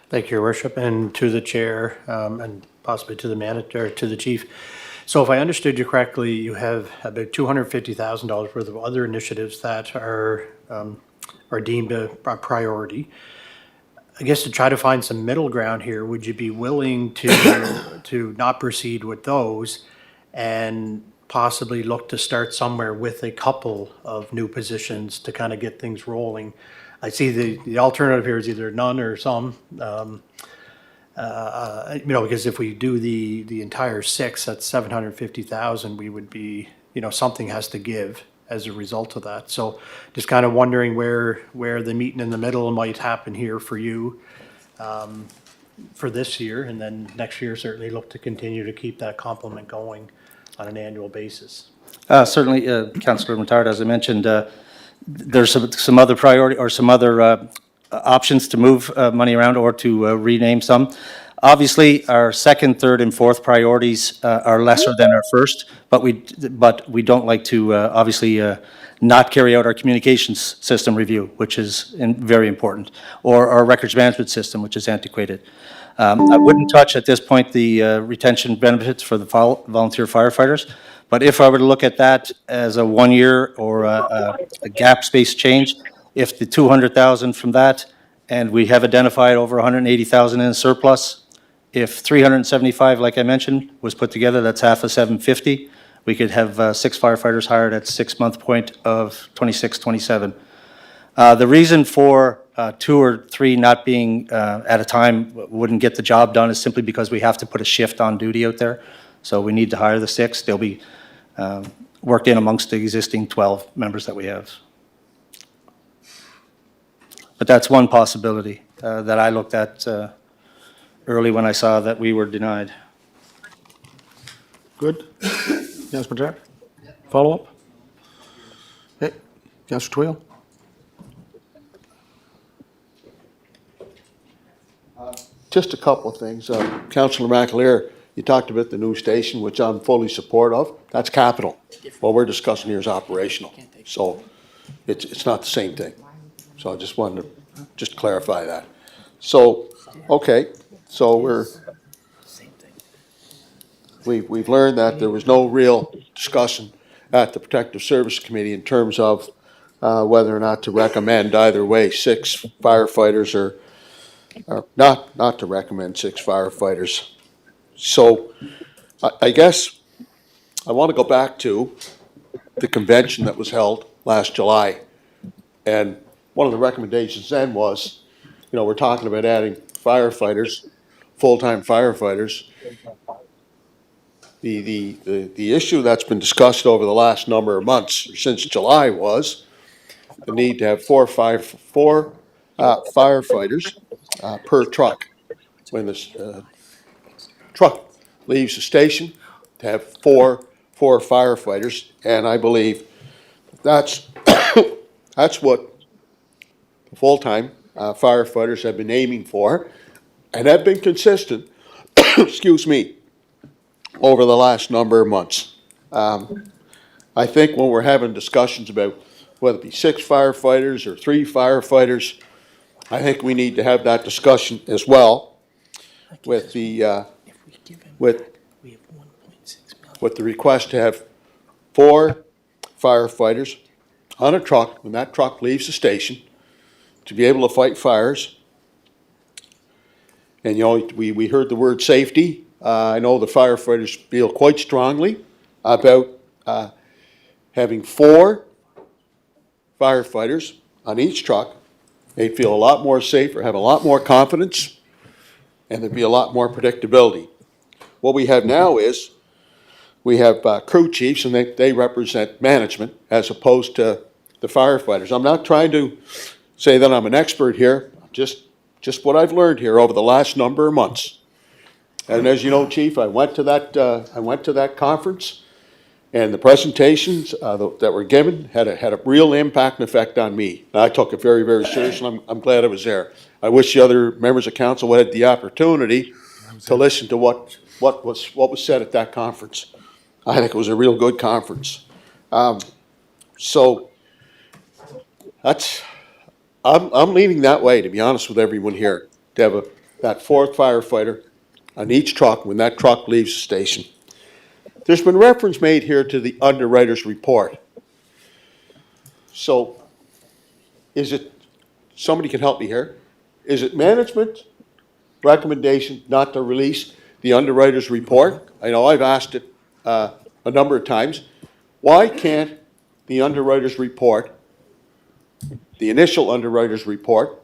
Thank you, Your Worship, and to the chair, and possibly to the manager, to the chief. So if I understood you correctly, you have about $250,000 worth of other initiatives that are deemed a priority. I guess to try to find some middle ground here, would you be willing to not proceed with those and possibly look to start somewhere with a couple of new positions to kind of get things rolling? I see the alternative here is either none or some, because if we do the entire 6, that's 750,000, we would be, something has to give as a result of that. So just kind of wondering where the meeting in the middle might happen here for you for this year, and then next year certainly look to continue to keep that complement going on an annual basis. Certainly, Councillor Matard, as I mentioned, there's some other priority or some other options to move money around or to rename some. Obviously, our second, third, and fourth priorities are lesser than our first, but we don't like to obviously not carry out our communications system review, which is very important, or our records management system, which is antiquated. I wouldn't touch at this point the retention benefits for the volunteer firefighters, But if I were to look at that as a 1 year or a gap space change, if the 200,000 from that, and we have identified over 180,000 in surplus, if 375, like I mentioned, was put together, that's half of 750. We could have 6 firefighters hired at 6-month point of 26, 27. The reason for 2 or 3 not being at a time wouldn't get the job done is simply because we have to put a shift on duty out there. So we need to hire the 6. They'll be worked in amongst the existing 12 members that we have. But that's one possibility that I looked at early when I saw that we were denied. Good? Councillor Jack? Follow-up? Okay, Councillor Twill? Just a couple of things. Councillor McAleer, you talked about the new station, which I'm fully support of. That's capital. What we're discussing here is operational. So it's not the same thing. So I just wanted to just clarify that. So, okay, so we've learned that there was no real discussion at the Protective Service Committee in terms of whether or not to recommend either way 6 firefighters or not to recommend 6 firefighters. So I guess I want to go back to the convention that was held last July. And one of the recommendations then was, you know, we're talking about adding firefighters, full-time firefighters. The issue that's been discussed over the last number of months, since July, was the need to have 4 firefighters per truck. When the truck leaves the station, to have four firefighters, and I believe that's what the full-time firefighters have been aiming for, and have been consistent, excuse me, over the last number of months. I think when we're having discussions about whether it be 6 firefighters or 3 firefighters, I think we need to have that discussion as well with the with the request to have 4 firefighters on a truck when that truck leaves the station to be able to fight fires. And, you know, we heard the word safety. I know the firefighters feel quite strongly about having 4 firefighters on each truck. They'd feel a lot more safer, have a lot more confidence, and there'd be a lot more predictability. What we have now is we have crew chiefs, and they represent management as opposed to the firefighters. I'm not trying to say that I'm an expert here, just what I've learned here over the last number of months. And as you know, Chief, I went to that conference, and the presentations that were given had a real impact and effect on me. And I took it very, very seriously, and I'm glad I was there. I wish the other members of council would have had the opportunity to listen to what was said at that conference. I think it was a real good conference. So I'm leaning that way, to be honest with everyone here, to have that 4th firefighter on each truck when that truck leaves the station. There's been reference made here to the underwriter's report. So is it, somebody can help me here, is it management recommendation not to release the underwriter's report? I know I've asked it a number of times. Why can't the underwriter's report, the initial underwriter's report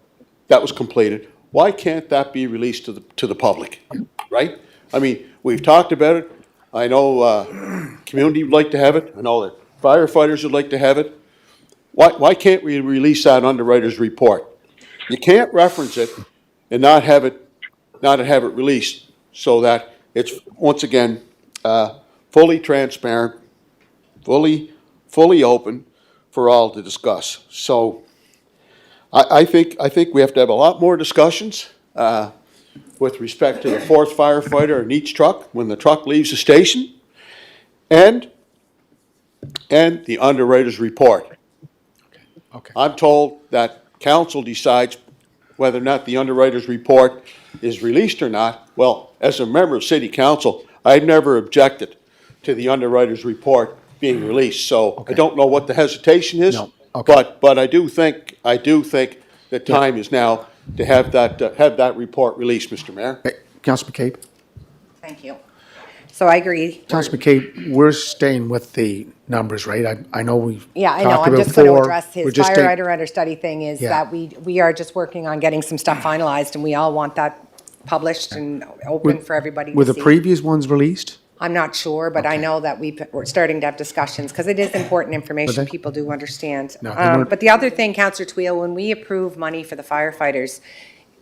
that was completed, why can't that be released to the public, right? I mean, we've talked about it. I know community would like to have it. I know the firefighters would like to have it. Why can't we release that underwriter's report? You can't reference it and not have it released so that it's, once again, fully transparent, fully open for all to discuss. So I think we have to have a lot more discussions with respect to the 4th firefighter in each truck when the truck leaves the station, and the underwriter's report. Okay. I'm told that council decides whether or not the underwriter's report is released or not. Well, as a member of city council, I've never objected to the underwriter's report being released. So I don't know what the hesitation is. No, okay. But I do think the time is now to have that report released, Mr. Mayor. Okay, Councillor McCabe? Thank you. So I agree. Councillor McCabe, we're staying with the numbers, right? I know we've Yeah, I know. talked I'm about just going to before. address his We're just firefighter understudy thing is Yeah. that we are just working on getting some stuff finalized, and we all want that published and open for everybody Were to the see. previous ones released? I'm not sure, but I know that we're starting to have discussions, because it is important information they- people do understand. No, they weren't- But the other thing, Councillor Tweel, when we approve money for the firefighters,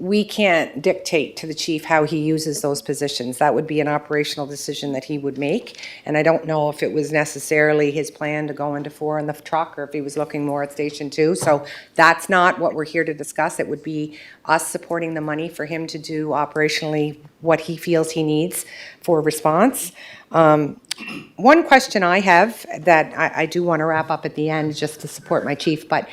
we can't dictate to the chief how he uses those positions. That would be an operational decision that he would make. And I don't know if it was necessarily his plan to go into 4 in the truck, or if he was looking more at Station 2. So that's not what we're here to discuss. It would be us supporting the money for him to do operationally what he feels he needs for response. One question I have that I do want to wrap up at the end, just to support my chief, but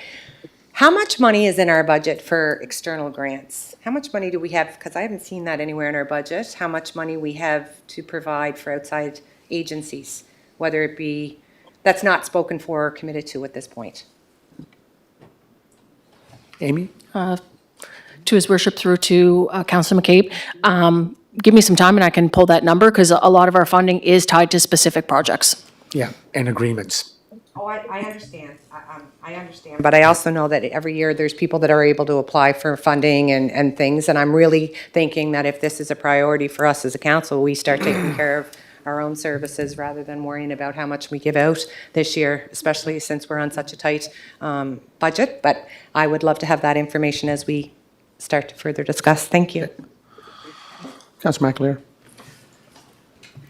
how much money is in our budget for external grants? How much money do we have? Because I haven't seen that anywhere in our budget. How much money we have to provide for outside agencies, whether it be, that's not spoken for or committed to at this point. Amy? To his worship through to Councillor McCabe. Give me some time and I can pull that number, because a lot of our funding is tied to specific projects. Yeah, and agreements. Oh, I understand. I understand. But I also know that every year there's people that are able to apply for funding and things. And I'm really thinking that if this is a priority for us as a council, we start taking care of our own services rather than worrying about how much we give out this year, especially since we're on such a tight budget. But I would love to have that information as we start to further discuss. Thank you. Councillor McAleer?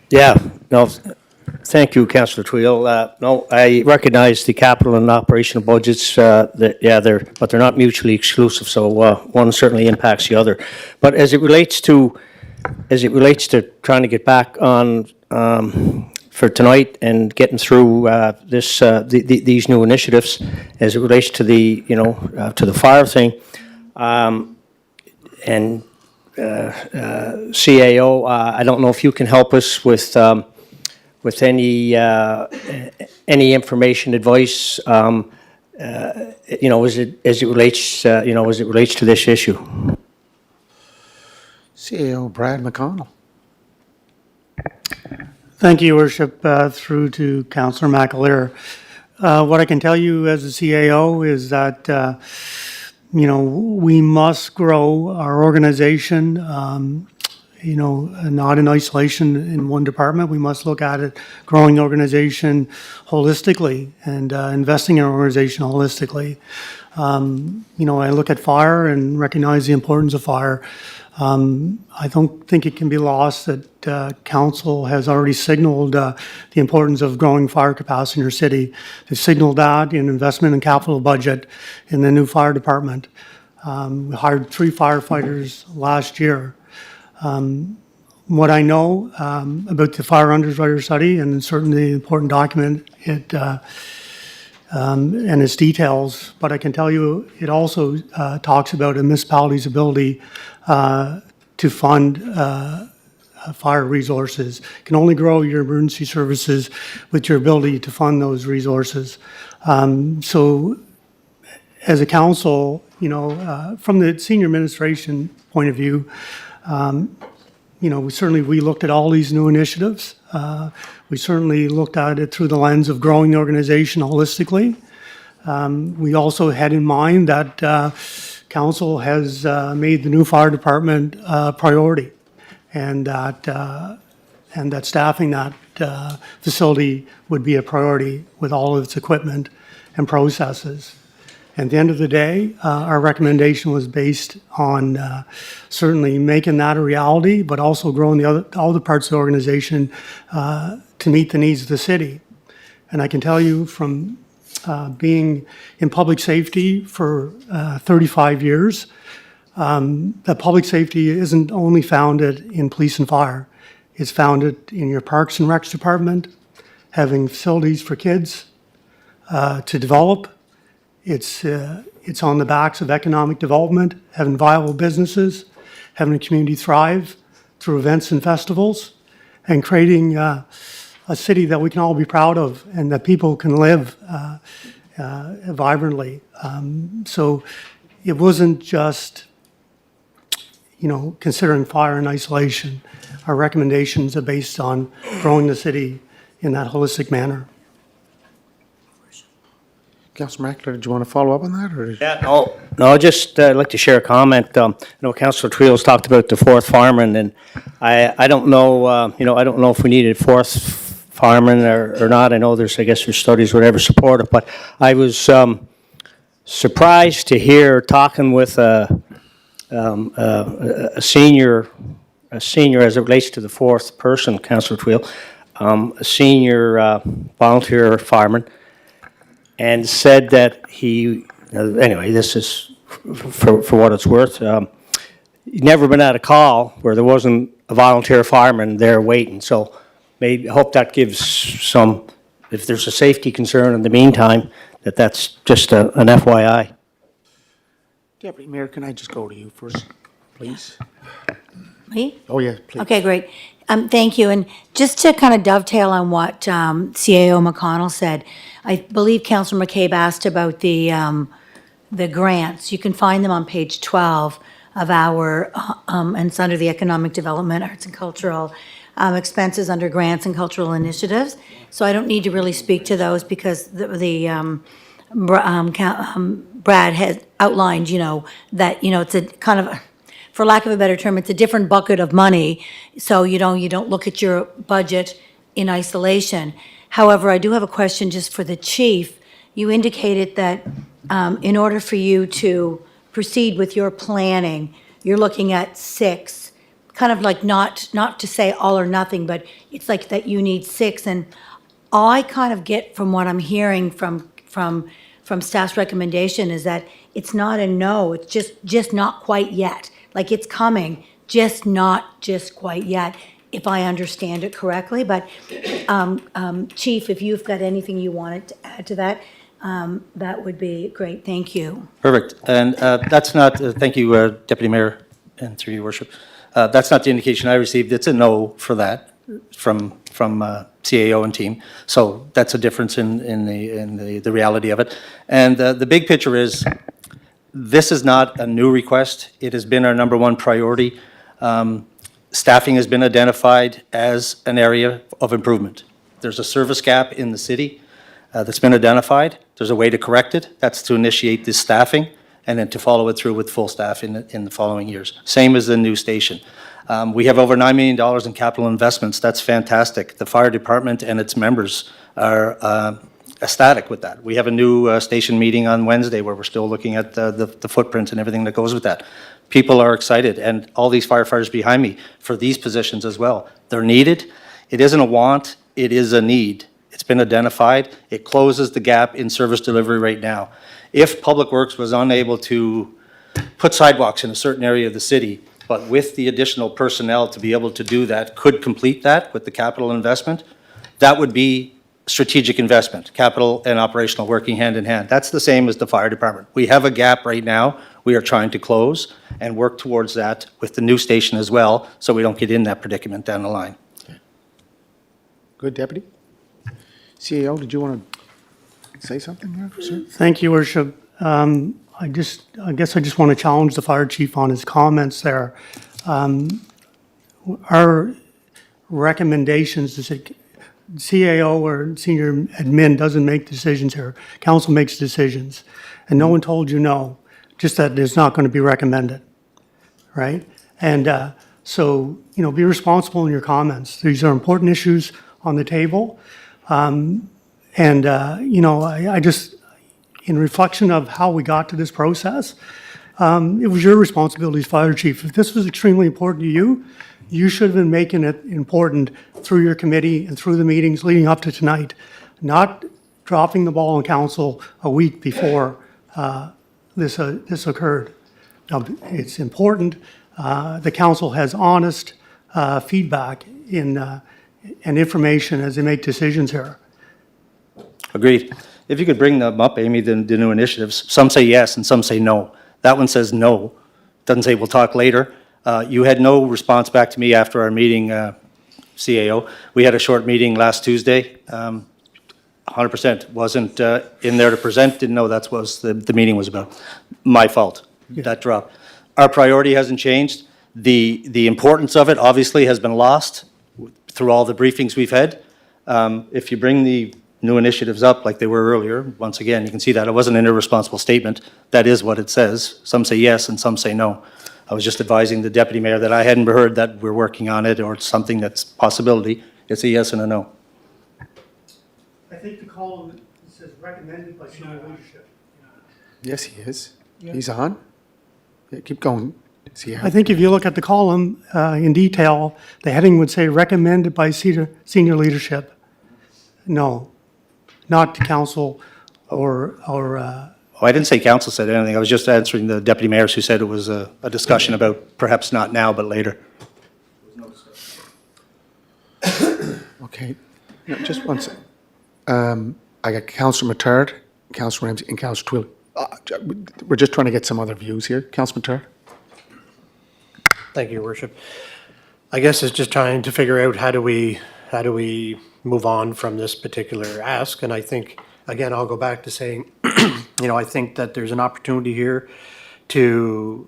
Yeah, no, thank you, Councillor Tweel. No, I recognize the capital and operational budgets, but they're not mutually exclusive, so one certainly impacts the other. But as it relates to trying to get back on for tonight and getting through these new initiatives, as it relates to to the fire thing, and CAO, I don't know if you can help us with any information, advice, as it relates to this issue. CAO Brad McConnell. Thank you, Your Worship, through to Councillor McAleer. What I can tell you as a CAO is that, we must grow our organization, not in isolation in one department. We must look at it, growing the organization holistically and investing in our organization holistically. I look at fire and recognize the importance of fire. I don't think it can be lost that council has already signaled the importance of growing fire capacity in our city. They've signaled that in investment and capital budget in the new fire department. We hired 3 firefighters last year. What I know about the fire underwriter study, and certainly the important document, and its details, but I can tell you it also talks about a municipality's ability to fund fire resources. You can only grow your emergency services with your ability to fund those resources. So as a council, from the senior administration point of view, we looked at all these new initiatives. We certainly looked at it through the lens of growing the organization holistically. We also had in mind that council has made the new fire department a priority, and that staffing that facility would be a priority with all of its equipment and processes. At the end of the day, our recommendation was based on certainly making that a reality, but also growing all the parts of the organization to meet the needs of the city. And I can tell you from being in public safety for 35 years, that public safety isn't only founded in police and fire. It's founded in your Parks and Recs department, having facilities for kids to develop. It's on the backs of economic development, having viable businesses, having a community thrive through events and festivals, and creating a city that we can all be proud of and that people can live vibrantly. So it wasn't just, considering fire and isolation. Our recommendations are based on growing the city in that holistic manner. Councillor Mackler, did you want to follow up on that, or? Yeah, no, I'd just like to share a comment. I know Councillor Trios talked about the fourth fireman, and I don't know, I don't know if we needed a fourth fireman or not. I know there's studies, whatever, support it, but I was surprised to hear, talking with a senior as it relates to the fourth person, Councillor Tweel, a senior volunteer fireman, and said that he, anyway, this is for what it's worth, he'd never been at a call where there wasn't a volunteer fireman there waiting. So maybe, I hope that gives some, if there's a safety concern in the meantime, that's just an FYI. Deputy Mayor, can I just go to you first, please? Me? Oh, yeah, please. Okay, great. Thank you. And just to kind of dovetail on what CAO McConnell said, I believe Councillor McCabe asked about the grants. You can find them on page 12 of our, and it's under the Economic Development, Arts and Cultural expenses under grants and cultural initiatives. So I don't need to really speak to those because Brad has outlined, that, it's a kind of, for lack of a better term, it's a different bucket of money. So you don't look at your budget in isolation. However, I do have a question just for the chief. You indicated that in order for you to proceed with your planning, you're looking at 6, kind of like not to say all or nothing, but it's like that you need 6. And all I kind of get from what I'm hearing from staff's recommendation is that it's not a no, it's just not quite yet. Like it's coming, just not just quite yet, if I understand it correctly. But Chief, if you've got anything you wanted to add to that, that would be great. Thank you. Perfect. And that's not, thank you, Deputy Mayor, and through your worship. That's not the indication I received. It's a no for that from CAO and team. So that's a difference in the reality of it. And the big picture is, this is not a new request. It has been our number one priority. Staffing has been identified as an area of improvement. There's a service gap in the city that's been identified. There's a way to correct it. That's to initiate this staffing and then to follow it through with full staff in the following years. Same as the new station. We have over $9 million in capital investments. That's fantastic. The fire department and its members are ecstatic with that. We have a new station meeting on Wednesday where we're still looking at the footprint and everything that goes with that. People are excited, and all these firefighters behind me for these positions as well. They're needed. It isn't a want, it is a need. It's been identified. It closes the gap in service delivery right now. If Public Works was unable to put sidewalks in a certain area of the city, but with the additional personnel to be able to do that, could complete that with the capital investment, that would be strategic investment, capital and operational working hand in hand. That's the same as the fire department. We have a gap right now we are trying to close and work towards that with the new station as well, so we don't get in that predicament down the line. Good, Deputy. CAO, did you want to say something there, sir? Thank you, Worship. I guess I just want to challenge the fire chief on his comments there. Our recommendations, CAO or senior admin doesn't make decisions here. Council makes decisions. And no one told you no, just that it's not going to be recommended, right? And so, be responsible in your comments. These are important issues on the table. I just, in reflection of how we got to this process, it was your responsibility as fire chief. If this was extremely important to you, you should have been making it important through your committee and through the meetings leading up to tonight, not dropping the ball on council a week before this occurred. Now, it's important the council has honest feedback and information as they make decisions here. Agreed. If you could bring them up, Amy, the new initiatives. Some say yes and some say no. That one says no. Doesn't say we'll talk later. You had no response back to me after our meeting CAO. We had a short meeting last Tuesday. 100% wasn't in there to present, didn't know that's what the meeting was about. My fault, that dropped. Our priority hasn't changed. The importance of it obviously has been lost through all the briefings we've had. If you bring the new initiatives up like they were earlier, once again, you can see that it wasn't an irresponsible statement. That is what it says. Some say yes and some say no. I was just advising the deputy mayor that I hadn't heard that we're working on it or it's something that's a possibility. It's a yes and a no. I think the column says recommended by senior leadership. Yes, he is. He's on. Yeah, keep going. See how. I think if you look at the column in detail, the heading would say recommended by senior leadership. No, not to council or Oh, I didn't say council said anything. I was just answering the deputy mayors who said it was a discussion about perhaps not now, but later. Okay, no, just one second. I got Councillor Mattard, Councillor Ramsey, and Councillor Twilly. We're just trying to get some other views here. Councillor Mattard? Thank you, Your Worship. I guess it's just trying to figure out how do we move on from this particular ask, and I think, again, I'll go back to saying, I think that there's an opportunity here to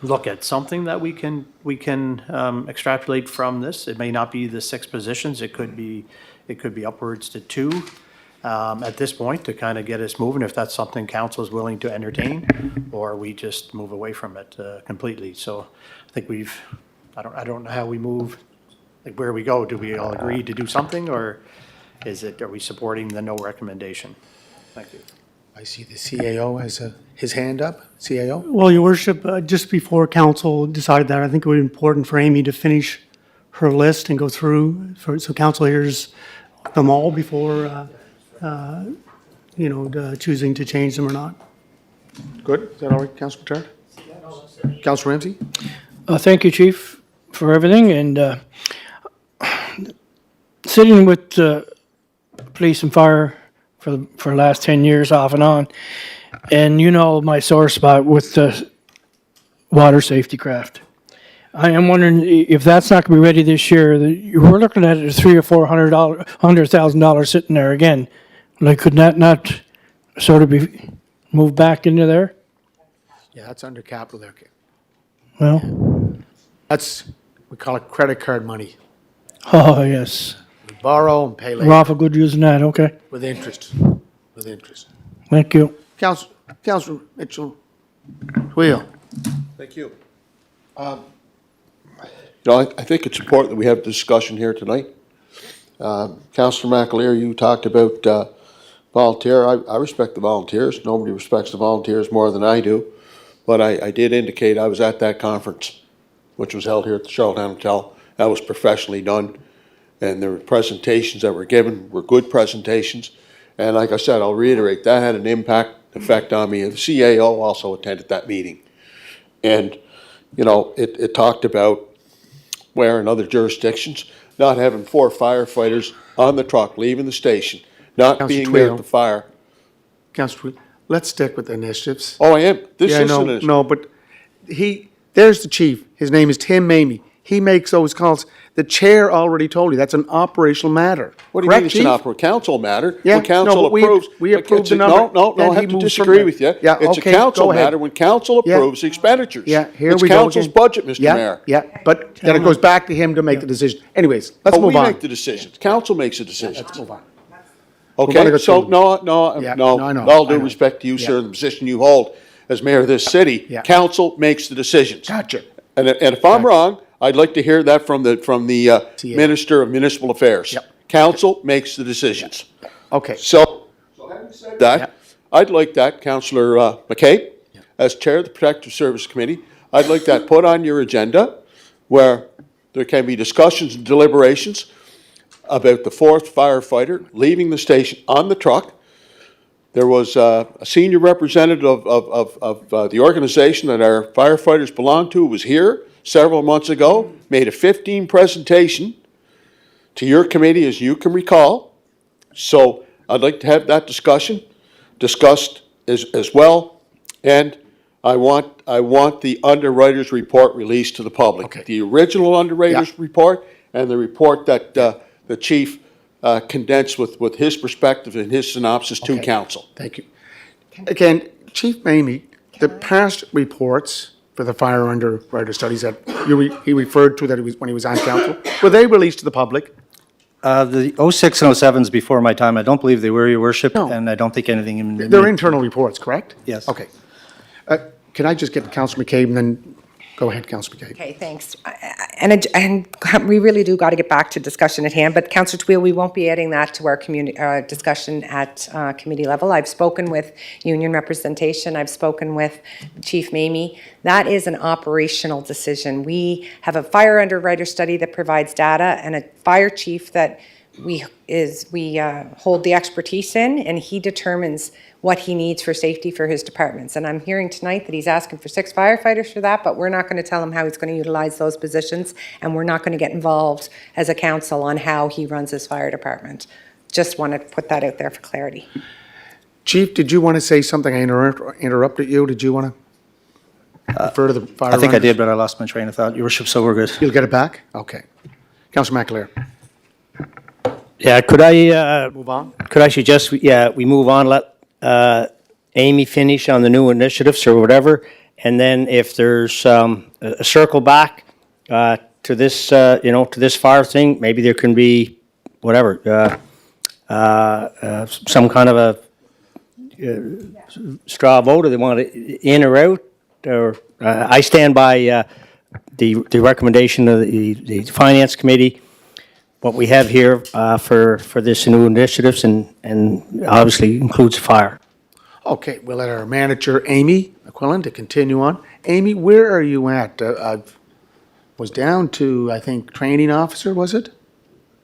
look at something that we can extrapolate from this. It may not be the 6 positions. It could be upwards to 2 at this point to kind of get us moving, if that's something council is willing to entertain, or we just move away from it completely. So I think I don't know how we move, like where we go. Do we all agree to do something, or are we supporting the no recommendation? Thank you. I see the CAO has his hand up. CAO? Well, Your Worship, just before council decided that, I think it would be important for Amy to finish her list and go through, so council hears them all before, choosing to change them or not. Good. Is that all right, Councillor Mattard? Councillor Ramsey? Thank you, Chief, for everything, and sitting with police and fire for the last 10 years off and on, and my sore spot with the water safety craft. I am wondering if that's not going to be ready this year. We're looking at $300,000 or $400,000 sitting there again. Like, could that not sort of be moved back into there? Yeah, that's under capital there. Well, We call it credit card money. oh yes, We borrow and pay we're later awful good using that. Okay, with interest. With interest. thank you. Councillor Mitchell, Wheel. Thank you. I think it's important that we have a discussion here tonight. Councillor McAleer, you talked about volunteer. I respect the volunteers. Nobody respects the volunteers more than I do. But I did indicate I was at that conference, which was held here at the Charlottetown Hotel. That was professionally done. And the presentations that were given were good presentations. And like I said, I'll reiterate, that had an effect on me. The CAO also attended that meeting. And, it talked about where in other jurisdictions, not having 4 firefighters on the truck, leaving the station, not Councillor being there Tweel. at the fire. Councillor Wheel, let's stick with the initiatives. Oh, I am. This Yeah, isn't no, a- no, but there's the chief. His name is Tim Mamie. He makes those calls. The chair already told you, that's an operational matter. What do you Correct, mean it's Chief? an opera council matter? Yeah, When council no, but approves. we approved It's a- the number, No, then I he have to moves from disagree there. with you. Yeah, It's a okay, council go ahead. matter when council Yeah. approves the expenditures. Yeah, here we go. It's council's again. budget, Mr. Yeah, Mayor. Yeah, but then it goes back to him to make the decision. Anyways, let's Oh, move we on. make the decisions. Council makes the decisions. Let's move on. We're gonna Okay, go so, through- no, Yeah, no, I know, all I due know. respect to you, Yeah. sir, the position you hold as mayor of this city, Yeah. council makes the decisions. Gotcha. And if I'm wrong, I'd like to hear that from the TA. Minister of Municipal Affairs. Yep. Council makes the decisions. Okay. So having said that, I'd like that, Councillor McCabe, as Chair of the Protective Service Committee, I'd like that put on your agenda where there can be discussions and deliberations about the 4th firefighter leaving the station on the truck. There was a senior representative of the organization that our firefighters belong to was here several months ago, made a 15 presentation to your committee, as you can recall. So I'd like to have that discussed as well. And I want the underwriters report released to the public. Okay. The original underwriters report and the report that the chief condensed with his perspective and his synopsis to Okay. council. Thank you. Again, Chief Mamie, the past reports for the fire underwriter studies that he referred to that when he was on council, were they released to the public? The '06 and '07s before my time, I don't believe they were, Your Worship, No. and I don't think anything in... They're internal reports, correct? Yes. Okay. Can I just get to Councillor McCabe and then go ahead, Councillor McCabe? Okay, thanks. And we really do got to get back to discussion at hand, but Councillor Twill, we won't be adding that to our discussion at committee level. I've spoken with union representation, I've spoken with Chief Mamie. That is an operational decision. We have a fire underwriter study that provides data and a fire chief that we hold the expertise in, and he determines what he needs for safety for his departments. And I'm hearing tonight that he's asking for 6 firefighters for that, but we're not going to tell him how he's going to utilize those positions, and we're not going to get involved as a council on how he runs his fire department. Just want to put that out there for clarity. Chief, did you want to say something? I interrupted you. Did you want to refer to the fire? I think I runners? did, but I lost my train of thought, Your Worship, so we're good. You'll get it back? Okay. Councillor McAleer. Yeah, could I, Move on. could I suggest, we move on, let Amy finish on the new initiatives or whatever, and then if there's a circle back to this, to this fire thing, maybe there can be, whatever, some kind of a straw vote, or they want it in or out, or I stand by the recommendation of the Finance Committee, what we have here for this new initiatives, and obviously includes fire. Okay, we'll let our manager, Amy McQuillan, to continue on. Amy, where are you at? I was down to, I think, training officer, was it,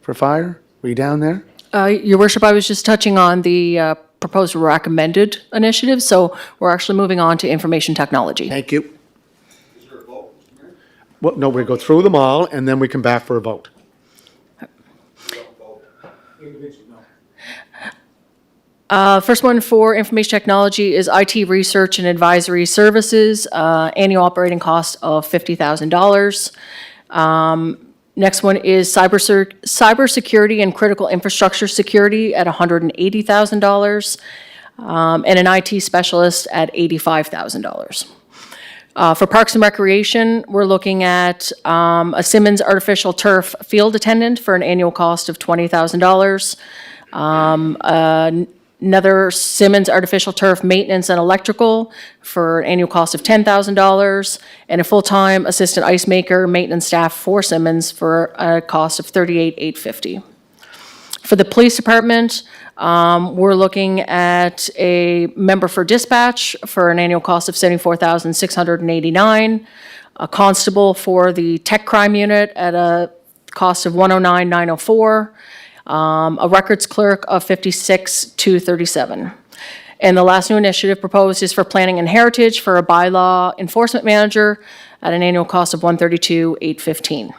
for fire? Were you down there? Your worship, I was just touching on the proposed recommended initiative, so we're actually moving on to information technology. Thank you. Is there a vote, Mr. Mayor? Well, no, we go through them all, and then we come back for a vote. First one for information technology is IT research and advisory services, annual operating cost of $50,000. Next one is cybersecurity and critical infrastructure security at $180,000, and an IT specialist at $85,000. For Parks and Recreation, we're looking at a Simmons artificial turf field attendant for an annual cost of $20,000. Another Simmons artificial turf maintenance and electrical for an annual cost of $10,000, and a full-time assistant ice maker maintenance staff for Simmons for a cost of $38,850. For the police department, we're looking at a member for dispatch for an annual cost of $74,689, a constable for the tech crime unit at a cost of $109,904, a records clerk of $56,237. And the last new initiative proposed is for planning and heritage for a bylaw enforcement manager at an annual cost of $132,815.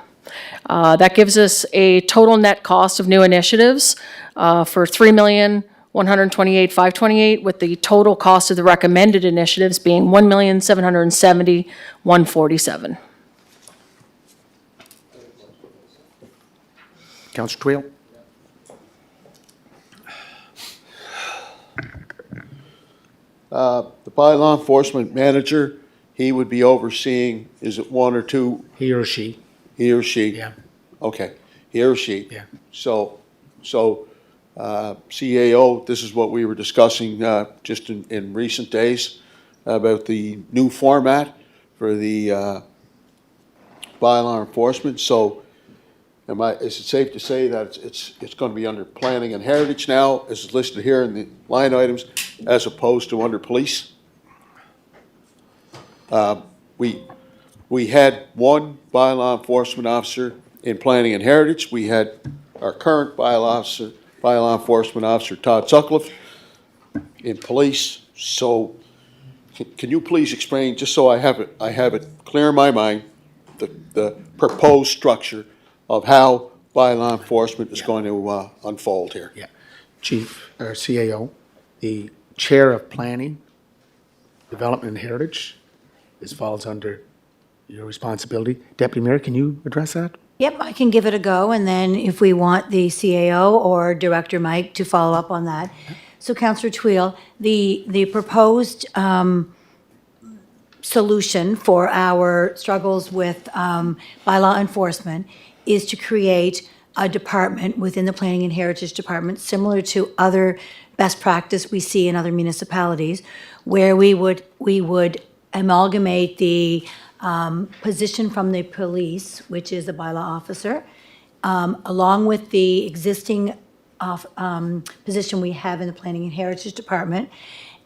That gives us a total net cost of new initiatives for $3,128,528, with the total cost of the recommended initiatives being $1,770,147. Councillor Twill. The bylaw enforcement manager, he would be overseeing, is it 1 or 2? He or she. He or she? Yeah. Okay, he or she. Yeah. So, CAO, this is what we were discussing just in recent days about the new format for the bylaw enforcement. So, is it safe to say that it's going to be under planning and heritage now, as is listed here in the line items, as opposed to under police? We had one bylaw enforcement officer in planning and heritage. We had our current bylaw enforcement officer, Todd Sutcliffe, in police. So can you please explain, just so I have it clear in my mind, the proposed structure of how bylaw enforcement is going to unfold here? Yeah. Chief, or CAO, the chair of planning, development and heritage, this falls under your responsibility. Deputy Mayor, can you address that? Yep, I can give it a go, and then if we want the CAO or Director Mike to follow up on that. So Councillor Twill, the proposed solution for our struggles with bylaw enforcement is to create a department within the Planning and Heritage Department, similar to other best practice we see in other municipalities, where we would amalgamate the position from the police, which is the bylaw officer, along with the existing position we have in the Planning and Heritage Department.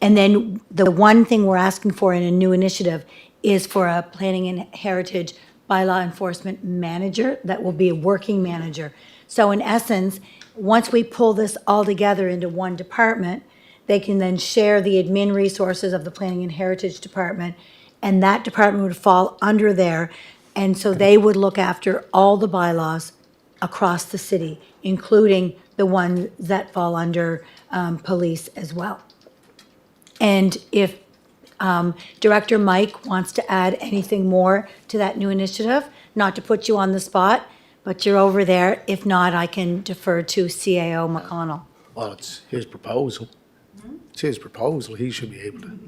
And then the one thing we're asking for in a new initiative is for a Planning and Heritage bylaw enforcement manager that will be a working manager. So in essence, once we pull this all together into one department, they can then share the admin resources of the Planning and Heritage Department, and that department would fall under there. And so they would look after all the bylaws across the city, including the ones that fall under police as well. And if Director Mike wants to add anything more to that new initiative, not to put you on the spot, but you're over there. If not, I can defer to CAO McConnell. Well, it's his proposal. It's his proposal. He should be able to.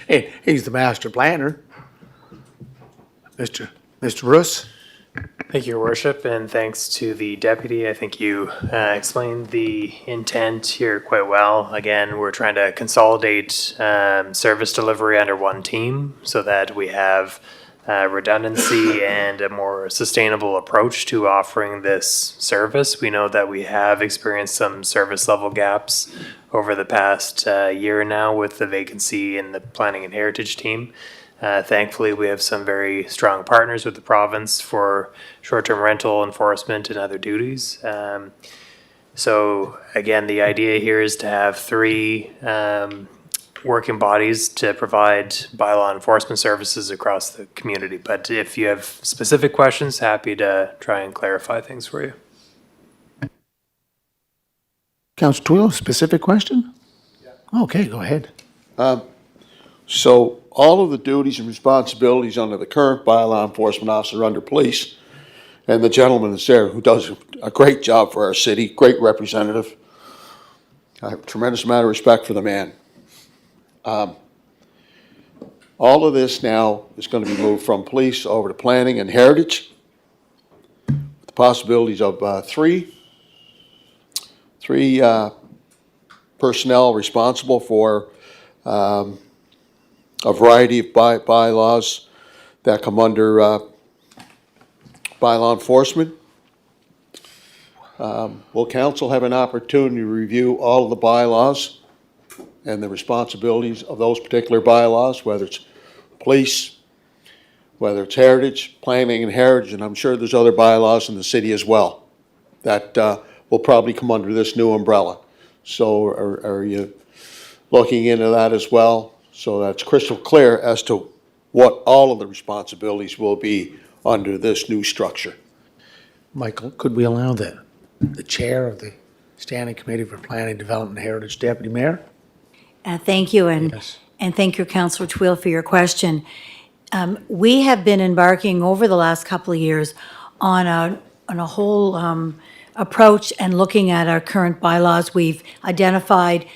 Hey, he's the master planner. Mr. Russ? Thank you, Your Worship, and thanks to the deputy. I think you explained the intent here quite well. Again, we're trying to consolidate service delivery under one team so that we have redundancy and a more sustainable approach to offering this service. We know that we have experienced some service level gaps over the past year now with the vacancy in the Planning and Heritage team. Thankfully, we have some very strong partners with the province for short-term rental enforcement and other duties. So again, the idea here is to have three working bodies to provide bylaw enforcement services across the community. But if you have specific questions, happy to try and clarify things for you. Councillor Twill, specific question? Okay, go ahead. So all of the duties and responsibilities under the current bylaw enforcement officer under police, and the gentleman that's there who does a great job for our city, great representative. I have a tremendous amount of respect for the man. All of this now is going to be moved from police over to planning and heritage. With the possibilities of three personnel responsible for a variety of bylaws that come under bylaw enforcement. Will council have an opportunity to review all of the bylaws and the responsibilities of those particular bylaws, whether it's police, whether it's heritage, planning and heritage, and I'm sure there's other bylaws in the city as well that will probably come under this new umbrella. So are you looking into that as well? So that's crystal clear as to what all of the responsibilities will be under this new structure. Michael, could we allow the chair of the Standing Committee for Planning, Development, and Heritage, Deputy Mayor? Thank you, and thank you, Councillor Twill, for your question. We have been embarking over the last couple of years on a whole approach and looking at our current bylaws. We've identified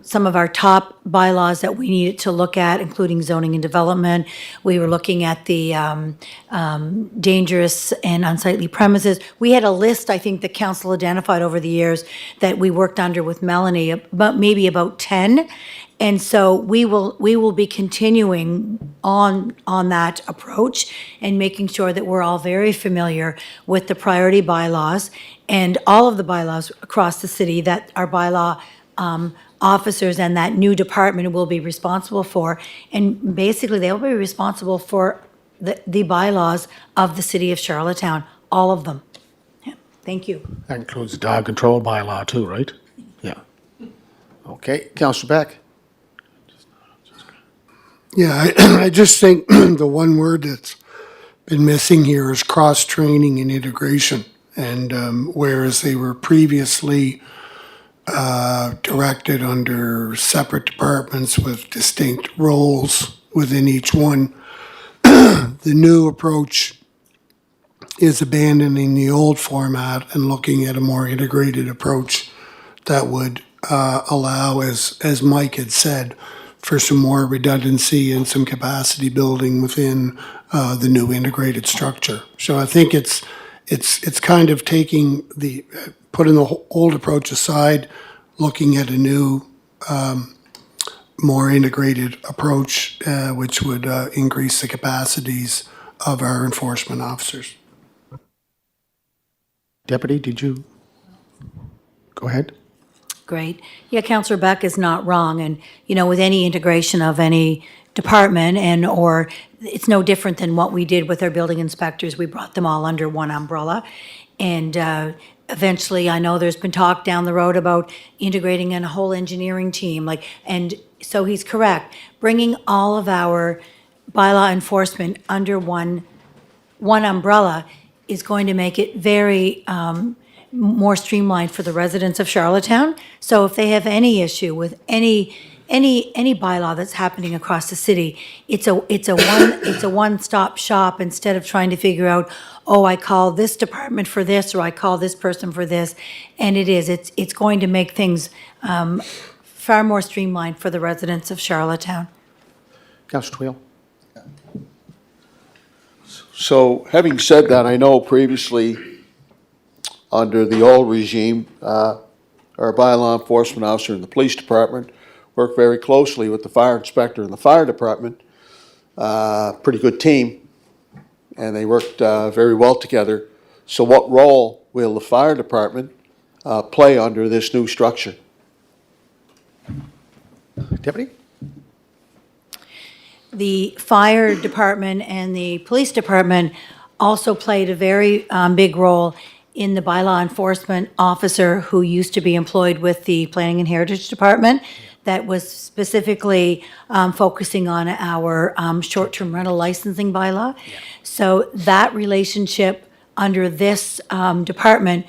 some of our top bylaws that we needed to look at, including zoning and development. We were looking at the dangerous and unsightly premises. We had a list, I think, the council identified over the years that we worked under with Melanie, maybe about 10. And so we will be continuing on that approach and making sure that we're all very familiar with the priority bylaws and all of the bylaws across the city that our bylaw officers and that new department will be responsible for. And basically, they'll be responsible for the bylaws of the city of Charlottetown, all of them. Yeah. Thank you. That includes the dog control bylaw too, right? Yeah. Okay, Councillor Beck? Yeah, I just think the one word that's been missing here is cross-training and integration. And whereas they were previously directed under separate departments with distinct roles within each one. The new approach is abandoning the old format and looking at a more integrated approach that would allow, as Mike had said, for some more redundancy and some capacity building within the new integrated structure. So I think it's kind of taking putting the old approach aside, looking at a new, more integrated approach, which would increase the capacities of our enforcement officers. Deputy, did you? Go ahead. Great. Yeah, Counselor Beck is not wrong. And, with any integration of any department or it's no different than what we did with our building inspectors. We brought them all under one umbrella. And eventually, I know there's been talk down the road about integrating in a whole engineering team. And so he's correct. Bringing all of our bylaw enforcement under one umbrella is going to make it very more streamlined for the residents of Charlottetown. So if they have any issue with any bylaw that's happening across the city, it's a one-stop shop instead of trying to figure out, oh, I call this department for this or I call this person for this. And it's going to make things far more streamlined for the residents of Charlottetown. Councillor Twill. So having said that, I know previously, under the old regime, our bylaw enforcement officer in the police department worked very closely with the fire inspector in the fire department. Pretty good team, and they worked very well together. So what role will the fire department play under this new structure? Deputy? The fire department and the police department also played a very big role in the bylaw enforcement officer who used to be employed with the Planning and Heritage Department that was specifically focusing on our short-term rental licensing bylaw. So that relationship under this department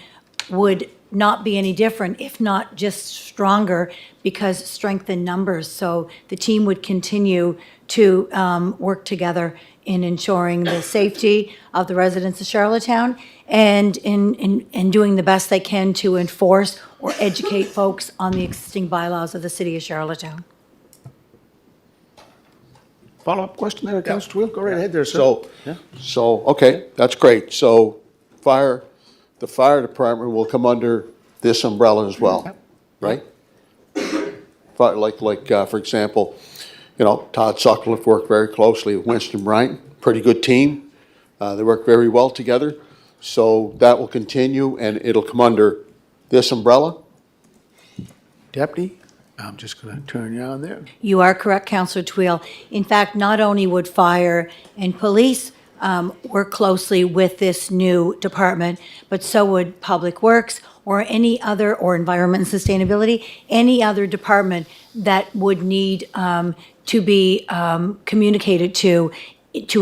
would not be any different, if not just stronger, because strength in numbers. So the team would continue to work together in ensuring the safety of the residents of Charlottetown and in doing the best they can to enforce or educate folks on the existing bylaws of the city of Charlottetown. Follow-up question there, Councillor Twill? Go right ahead there, sir. Okay, that's great. So the fire department will come under this umbrella as well, right? For example, Todd Sutcliffe worked very closely with Winston Bryant, pretty good team. They work very well together. So that will continue and it'll come under this umbrella? Deputy, I'm just going to turn you on there. You are correct, Councillor Twill. In fact, not only would fire and police work closely with this new department, but so would Public Works or any other, or Environment and Sustainability, any other department that would need to be communicated to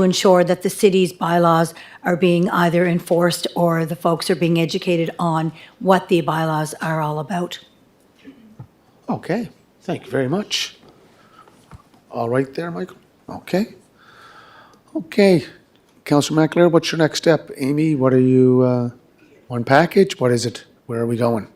ensure that the city's bylaws are being either enforced or the folks are being educated on what the bylaws are all about. Okay, thank you very much. All right there, Michael? Okay. Okay, Councillor McAleer, what's your next step? Amy, what are you, one package? What is it? Where are we going?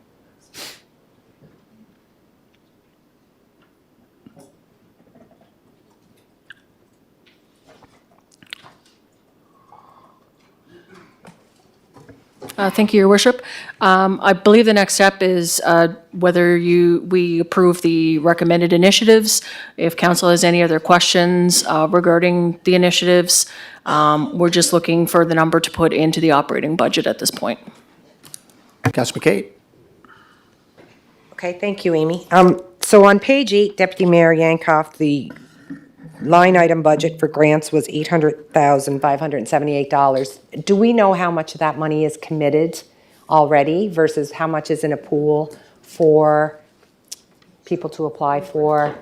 Thank you, Your Worship. I believe the next step is whether we approve the recommended initiatives. If council has any other questions regarding the initiatives, we're just looking for the number to put into the operating budget at this point. Councillor McCabe. Okay, thank you, Amy. So on page 8, Deputy Mayor Yankoff, the line item budget for grants was $800,578. Do we know how much of that money is committed already versus how much is in a pool for people to apply for?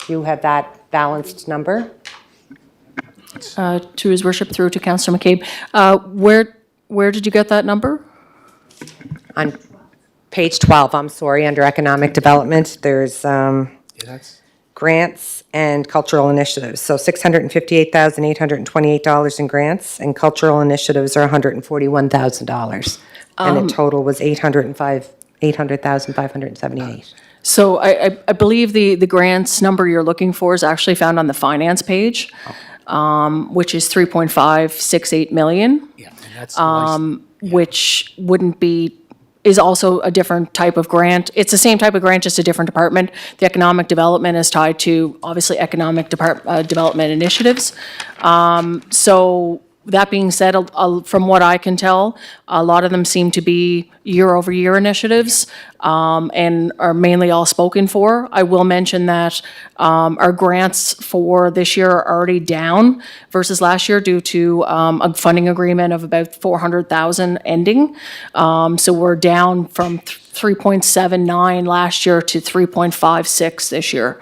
Do you have that balanced number? To His Worship, through to Councillor McCabe. Where did you get that number? On page 12, I'm sorry, under economic development, there's grants and cultural initiatives. So $658,828 in grants, and cultural initiatives are $141,000. And the total was $800,578. So I believe the grants number you're looking for is actually found on the finance page, which is 3.568 million. Yeah, and that's the license. Which wouldn't be, is also a different type of grant. It's the same type of grant, just a different department. The economic development is tied to, obviously, economic development initiatives. So that being said, from what I can tell, a lot of them seem to be year-over-year initiatives, and are mainly all spoken for. I will mention that our grants for this year are already down versus last year due to a funding agreement of about 400,000 ending. So we're down from 3.79 last year to 3.56 this year.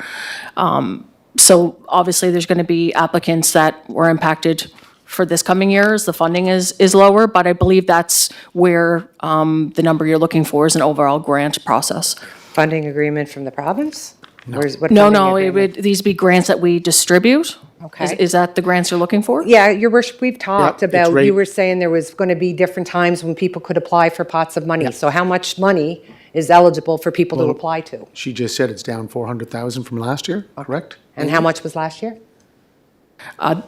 So obviously, there's going to be applicants that were impacted for this coming year as the funding is lower, but I believe that's where the number you're looking for is an overall grant process. Funding agreement from the province? Or is- what No, funding no, agreement? these be grants that we distribute. Okay. Is that the grants you're looking for? Yeah, Your Worship, we've talked Yeah, it's about, right- you were saying there was going to be different times when people could apply for pots of money. So how much money is eligible for people to apply to? She just said it's down 400,000 from last year, correct? And how much was last year?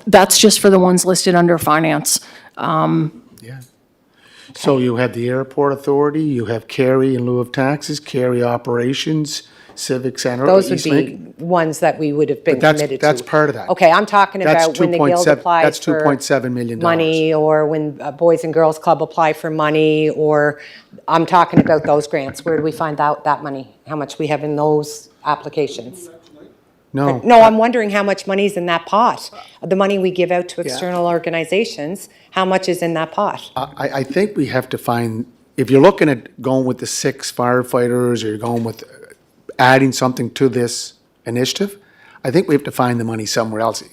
That's just for the ones listed under finance. Yeah. So you have the airport authority, you have carry in lieu of taxes, carry operations, civic center. Those would Eastlink. be ones that we would have been But that's- committed to. that's part of that. Okay, I'm talking That's about when the guild 2.7 applies that's for $2.7 million. money, or when Boys and Girls Club apply for money, or I'm talking about those grants. Where do we find out that money? How much we have in those applications? No. No, I'm wondering how much money's in that pot. The money we give out to external organizations, how much is in that pot? I think we have to find, if you're looking at going with the 6 firefighters, or you're going with adding something to this initiative, I think we have to find the money somewhere else.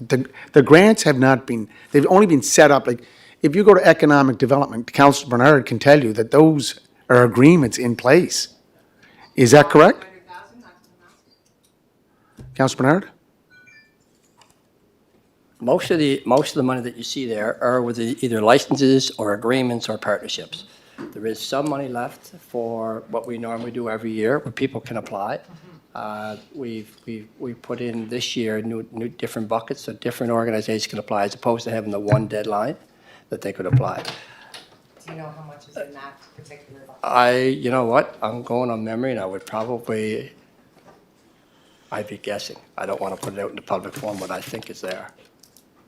The grants have not been, they've only been set up, like, if you go to economic development, Councillor Bernard can tell you that those are agreements in place. Is that correct? Councillor Bernard? Most of the money that you see there are with either licenses or agreements or partnerships. There is some money left for what we normally do every year, where people can apply. We've put in this year new different buckets, so different organizations can apply, as opposed to having the one deadline that they could apply. Do you know how much is in that particular bucket? You know what, I'm going on memory, and I'd be guessing. I don't want to put it out in the public forum what I think is there,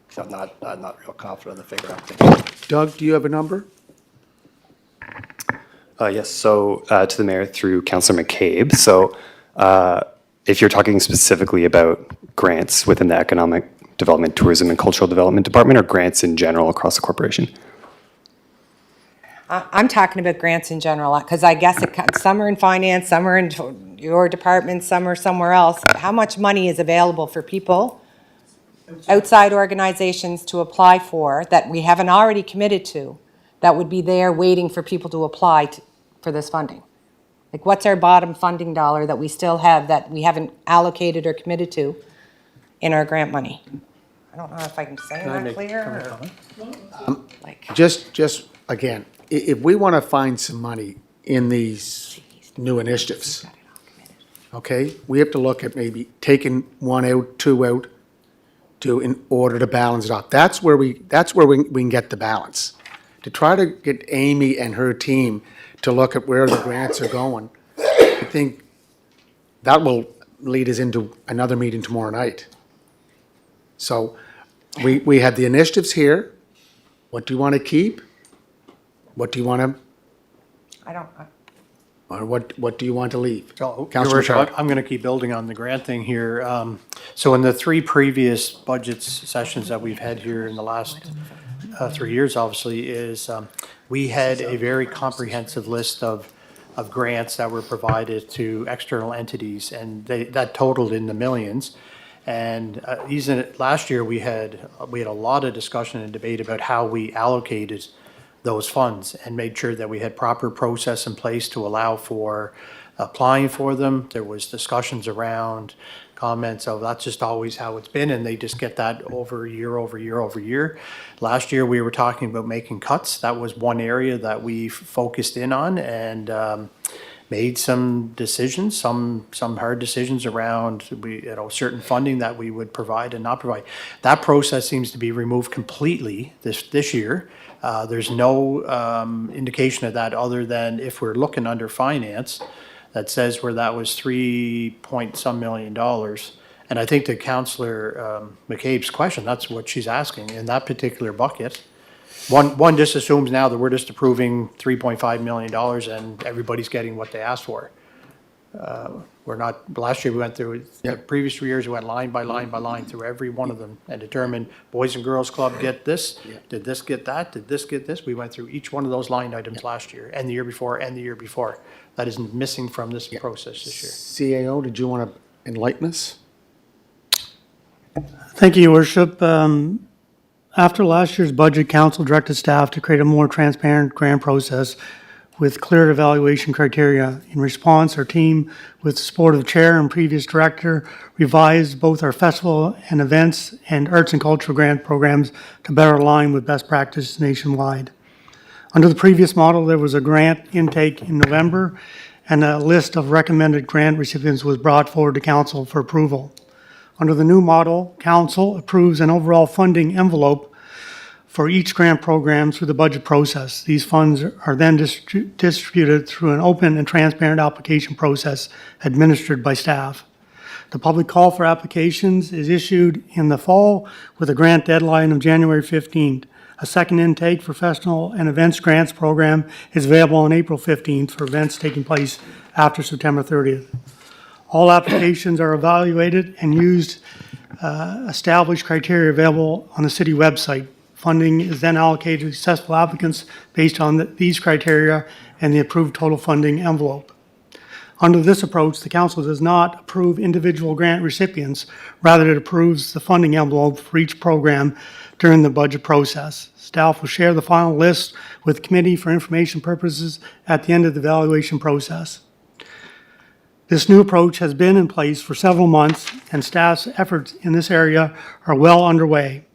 because I'm not real confident of the figure I'm thinking. Doug, do you have a number? Yes, so to the mayor through Councillor McCabe. So if you're talking specifically about grants within the Economic Development, Tourism and Cultural Development Department, or grants in general across the corporation? I'm talking about grants in general, because I guess some are in finance, some are in your department, some are somewhere else. How much money is available for people, outside organizations to apply for, that we haven't already committed to, that would be there waiting for people to apply for this funding? Like, what's our bottom funding dollar that we still have that we haven't allocated or committed to in our grant money? I don't know if I can say that clear, or, like, Just again, if we want to find some money in these new initiatives, okay, we have to look at maybe taking 1 out, 2 out, in order to balance it out. That's where we can get the balance. To try to get Amy and her team to look at where the grants are going, I think that will lead us into another meeting tomorrow night. So we have the initiatives here. What do you want to keep? What do you want to, I don't, or what do you want to leave? Your Councillor Worship, McCarthy. I'm going to keep building on the grant thing here. So in the 3 previous budget sessions that we've had here in the last 3 years, obviously, is we had a very comprehensive list of grants that were provided to external entities, and that totaled in the millions. And even last year, we had a lot of discussion and debate about how we allocated those funds and made sure that we had proper process in place to allow for applying for them. There was discussions around comments of that's just always how it's been, and they just get that over year over year over year. Last year, we were talking about making cuts. That was one area that we focused in on and made some decisions, some hard decisions around certain funding that we would provide and not provide. That process seems to be removed completely this year. There's no indication of that other than if we're looking under finance, that says where that was 3 point some million dollars. And I think to Councillor McCabe's question, that's what she's asking in that particular bucket. One just assumes now that we're just approving $3.5 million and everybody's getting what they asked for. We're not, last year we went through, the previous 3 years, we went line by line by line through every one of them and determined Boys and Girls Club get this, did this get that, did this get this? We went through each one of those line items last year and the year before and the year before. That is missing from this process this year. CAO, did you want to enlighten us? Thank you, Your Worship. After last year's budget, council directed staff to create a more transparent grant process with clear evaluation criteria. In response, our team, with the support of the chair and previous director, revised both our festival and events and arts and cultural grant programs to better align with best practice nationwide. Under the previous model, there was a grant intake in November, and a list of recommended grant recipients was brought forward to council for approval. Under the new model, council approves an overall funding envelope for each grant program through the budget process. These funds are then distributed through an open and transparent application process administered by staff. The public call for applications is issued in the fall with a grant deadline of January 15th. A second intake for festival and events grants program is available on April 15th for events taking place after September 30th. All applications are evaluated and used established criteria available on the city website. Funding is then allocated to successful applicants based on these criteria and the approved total funding envelope. Under this approach, the council does not approve individual grant recipients, rather it approves the funding envelope for each program during the budget process. Staff will share the final list with the committee for information purposes at the end of the evaluation process. This new approach has been in place for several months, and staff's efforts in this area are well underway.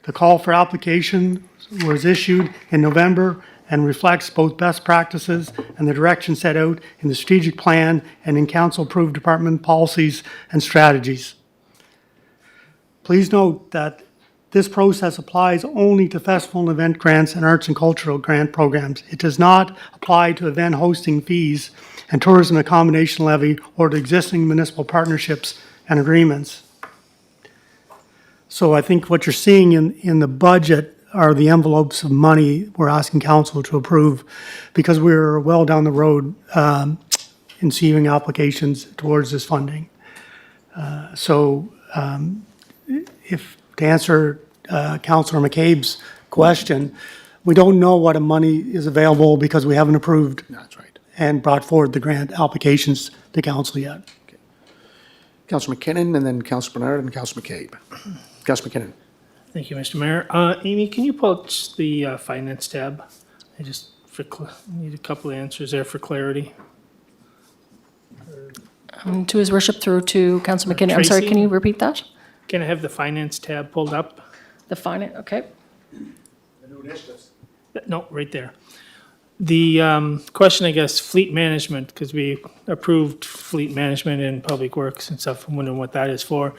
The call for application was issued in November and reflects both best practices and the direction set out in the strategic plan and in council-approved department policies and strategies. Please note that this process applies only to festival and event grants and arts and cultural grant programs. It does not apply to event hosting fees and tourism accommodation levy or to existing municipal partnerships and agreements. So I think what you're seeing in the budget are the envelopes of money we're asking council to approve because we're well down the road in receiving applications towards this funding. If to answer Councillor McCabe's question, we don't know what money is available because we haven't approved and brought forward the grant applications to council yet. Councillor McKinnon, and then Councillor Bernard and Councillor McCabe. Councillor McKinnon. Thank you, Mr. Mayor. Amy, can you pull up the finance tab? I just need a couple of answers there for clarity. To His Worship through to Councillor McKinnon. I'm sorry, Tracy? can you repeat that? Can I have the finance tab pulled up? The finance, okay. No, right there. The question, I guess, fleet management, because we approved fleet management in public works and stuff. I'm wondering what that is for.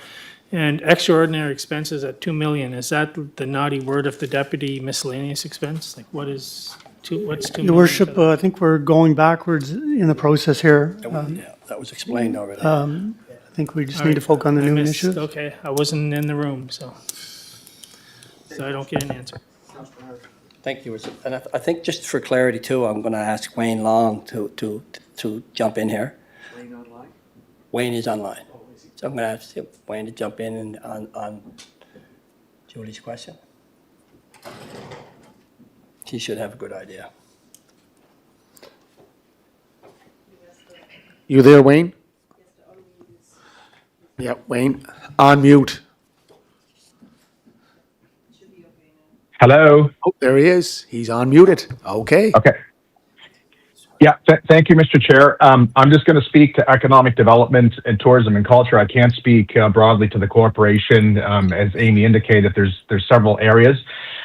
And extraordinary expenses at 2 million. Is that the naughty word of the deputy miscellaneous expense? Like what's 2 million? Your Worship, I think we're going backwards in the process here. Yeah, that was explained already. I think we just need to focus on the new initiative. Okay, I wasn't in the room, so I don't get an answer. Thank you. And I think just for clarity too, I'm going to ask Wayne Long to jump in here. Wayne online? Wayne is online. So I'm going to ask Wayne to jump in on Julie's question. He should have a good idea. You there, Wayne? Yeah, Wayne, on mute. Hello. Oh, there he is. He's unmuted. Okay. Okay. Yeah, thank you, Mr. Chair. I'm just going to speak to economic development and tourism and culture. I can't speak broadly to the corporation. As Amy indicated, there's several areas,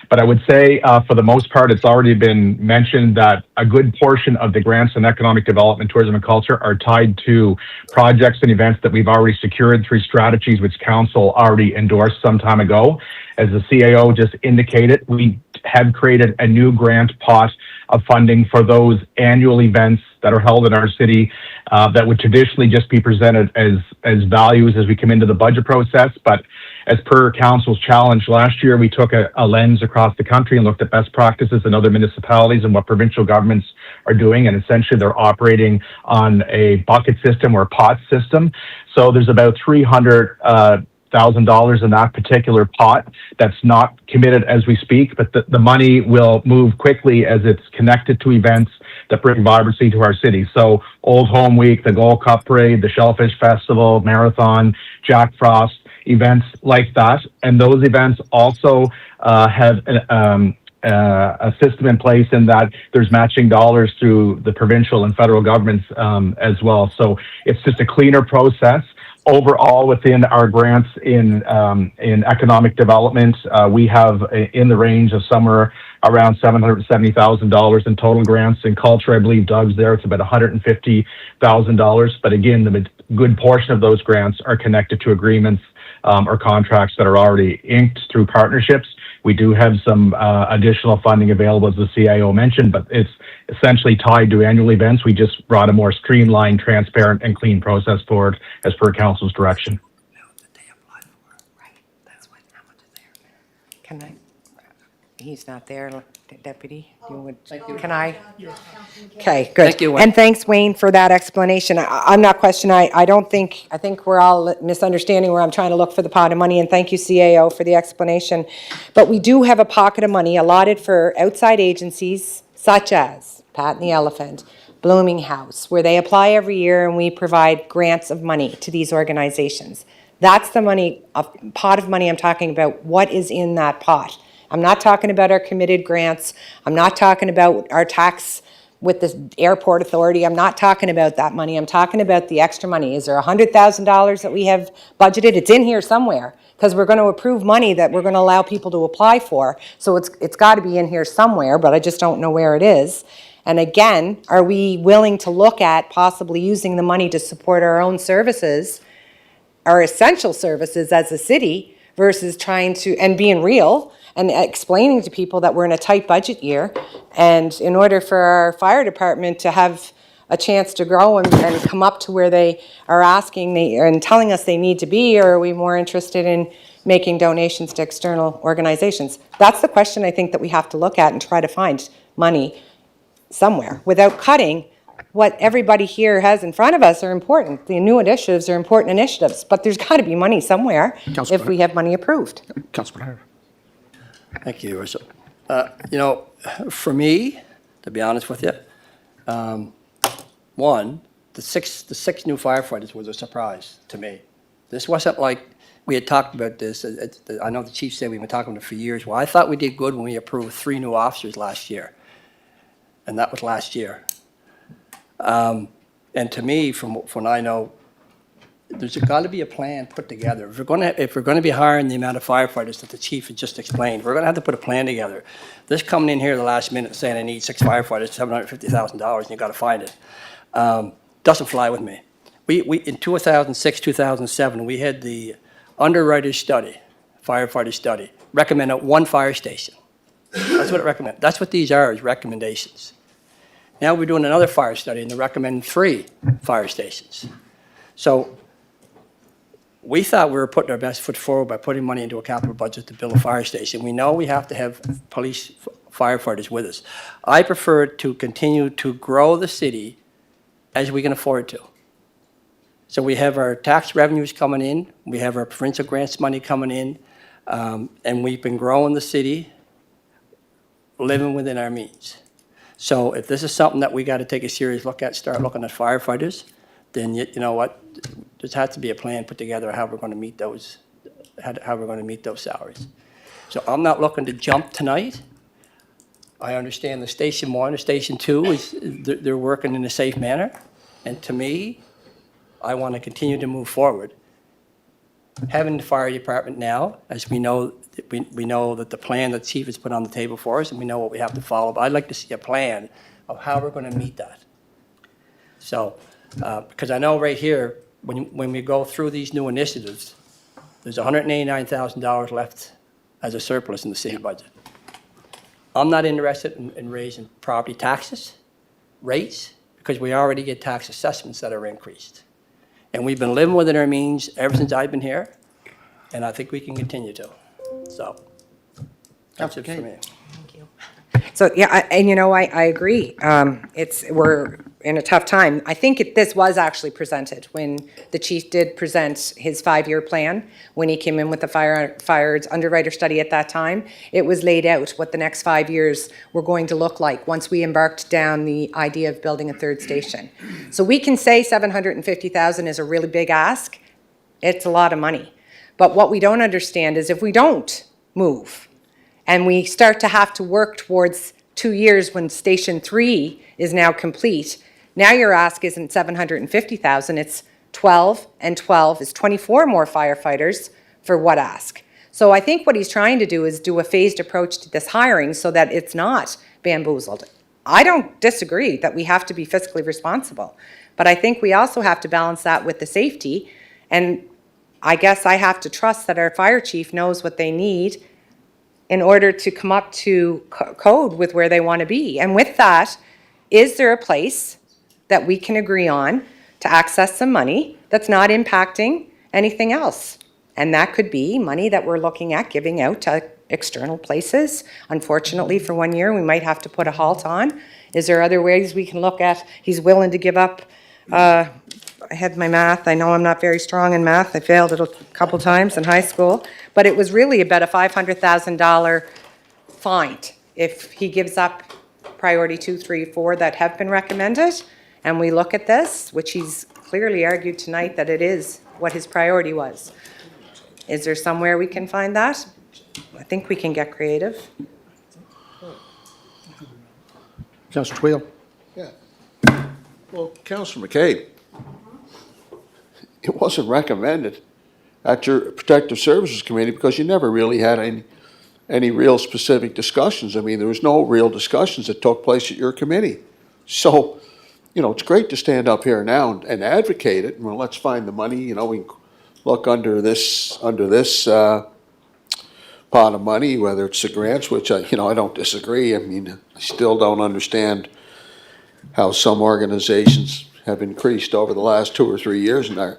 but I would say for the most part, it's already been mentioned that a good portion of the grants in economic development, tourism and culture are tied to projects and events that we've already secured through strategies which council already endorsed some time ago. As the CAO just indicated, we have created a new grant pot of funding for those annual events that are held in our city that would traditionally just be presented as values as we come into the budget process. But as per council's challenge last year, we took a lens across the country and looked at best practices in other municipalities and what provincial governments are doing. And essentially they're operating on a bucket system or pot system. So there's about $300,000 in that particular pot that's not committed as we speak, but the money will move quickly as it's connected to events that bring vibrancy to our city. So Old Home Week, the Gold Cup Parade, the Shellfish Festival, Marathon, Jack Frost, events like that. And those events also have a system in place in that there's matching dollars through the provincial and federal governments as well. So it's just a cleaner process. Overall, within our grants in economic development, we have in the range of somewhere around $770,000 in total grants. In culture, I believe Doug's there, it's about $150,000. But again, the good portion of those grants are connected to agreements or contracts that are already inked through partnerships. We do have some additional funding available, as the CIO mentioned, but it's essentially tied to annual events. We just brought a more streamlined, transparent, and clean process forward as per council's direction. Can I? He's not there, Deputy. Can I? Okay, good. Thank you, Wayne. And thanks, Wayne, for that explanation. I'm not questioning, I think we're all misunderstanding where I'm trying to look for the pot of money, and thank you, CAO, for the explanation. But we do have a pocket of money allotted for outside agencies such as Pat and the Elephant, Blooming House, where they apply every year and we provide grants of money to these organizations. That's the money, a pot of money I'm talking about. What is in that pot? I'm not talking about our committed grants. I'm not talking about our tax with the airport authority. I'm not talking about that money. I'm talking about the extra money. Is there $100,000 that we have budgeted? It's in here somewhere because we're going to approve money that we're going to allow people to apply for. So it's got to be in here somewhere, but I just don't know where it is. And again, are we willing to look at possibly using the money to support our own services, our essential services as a city, versus trying to, and being real, and explaining to people that we're in a tight budget year, and in order for our fire department to have a chance to grow and come up to where they are asking and telling us they need to be, or are we more interested in making donations to external organizations? That's the question I think that we have to look at and try to find money somewhere without cutting what everybody here has in front of us are important. The new initiatives are important initiatives, but there's got to be money somewhere if we have money approved. Councilor Bernard. Thank you, Your Worship. For me, to be honest with you, one, the six new firefighters was a surprise to me. This wasn't like we had talked about this. I know the chief said we've been talking about it for years. Well, I thought we did good when we approved 3 new officers last year, and that was last year. And to me, from what I know, there's got to be a plan put together. If we're going to be hiring the amount of firefighters that the chief had just explained, we're going to have to put a plan together. This coming in here the last minute saying I need 6 firefighters, $750,000, and you got to find it, doesn't fly with me. We in 2006, 2007, we had the underwriter study, firefighter study, recommended 1 fire station. That's what it recommended. That's what these are, is recommendations. Now we're doing another fire study, and they're recommending 3 fire stations. So we thought we were putting our best foot forward by putting money into a capital budget to build a fire station. We know we have to have police firefighters with us. I prefer to continue to grow the city as we can afford to. So we have our tax revenues coming in, we have our provincial grants money coming in, and we've been growing the city, living within our means. So if this is something that we got to take a serious look at, start looking at firefighters, then you know what, there has to be a plan put together how we're going to meet those, how we're going to meet those salaries. So I'm not looking to jump tonight. I understand the Station 1 or Station 2 is, they're working in a safe manner. And to me, I want to continue to move forward. Having the fire department now, as we know, we know that the plan that Chief has put on the table for us, and we know what we have to follow, but I'd like to see a plan of how we're going to meet that. So, because I know right here, when we go through these new initiatives, there's $189,000 left as a surplus in the city budget. I'm not interested in raising property taxes, rates, because we already get tax assessments that are increased. And we've been living within our means ever since I've been here, and I think we can continue to. So, that's it for me. So, yeah, and you know, I agree. We're in a tough time. I think this was actually presented when the chief did present his 5-year plan, when he came in with the fire's underwriter study at that time. It was laid out what the next 5 years were going to look like once we embarked down the idea of building a third station. So we can say $750,000 is a really big ask. It's a lot of money. But what we don't understand is if we don't move, and we start to have to work towards 2 years when Station 3 is now complete. Now your ask isn't $750,000, it's 12, and 12 is 24 more firefighters for what ask? So I think what he's trying to do is do a phased approach to this hiring so that it's not bamboozled. I don't disagree that we have to be fiscally responsible, but I think we also have to balance that with the safety, and I guess I have to trust that our fire chief knows what they need in order to come up to code with where they want to be. And with that, is there a place that we can agree on to access some money that's not impacting anything else? And that could be money that we're looking at giving out to external places. Unfortunately, for 1 year, we might have to put a halt on. Is there other ways we can look at, he's willing to give up, I had my math. I know I'm not very strong in math. I failed it a couple times in high school. But it was really about a $500,000 fine if he gives up priority 2, 3, 4 that have been recommended. And we look at this, which he's clearly argued tonight that it is what his priority was. Is there somewhere we can find that? I think we can get creative. Councillor Twill? Yeah. Well, Councillor McCabe, it wasn't recommended at your Protective Services Committee because you never really had any real specific discussions. I mean, there was no real discussions that took place at your committee. So, you know, it's great to stand up here now and advocate it. Well, let's find the money. You know, we can look under this pot of money, whether it's the grants, which I don't disagree. I mean, I still don't understand how some organizations have increased over the last 2 or 3 years, and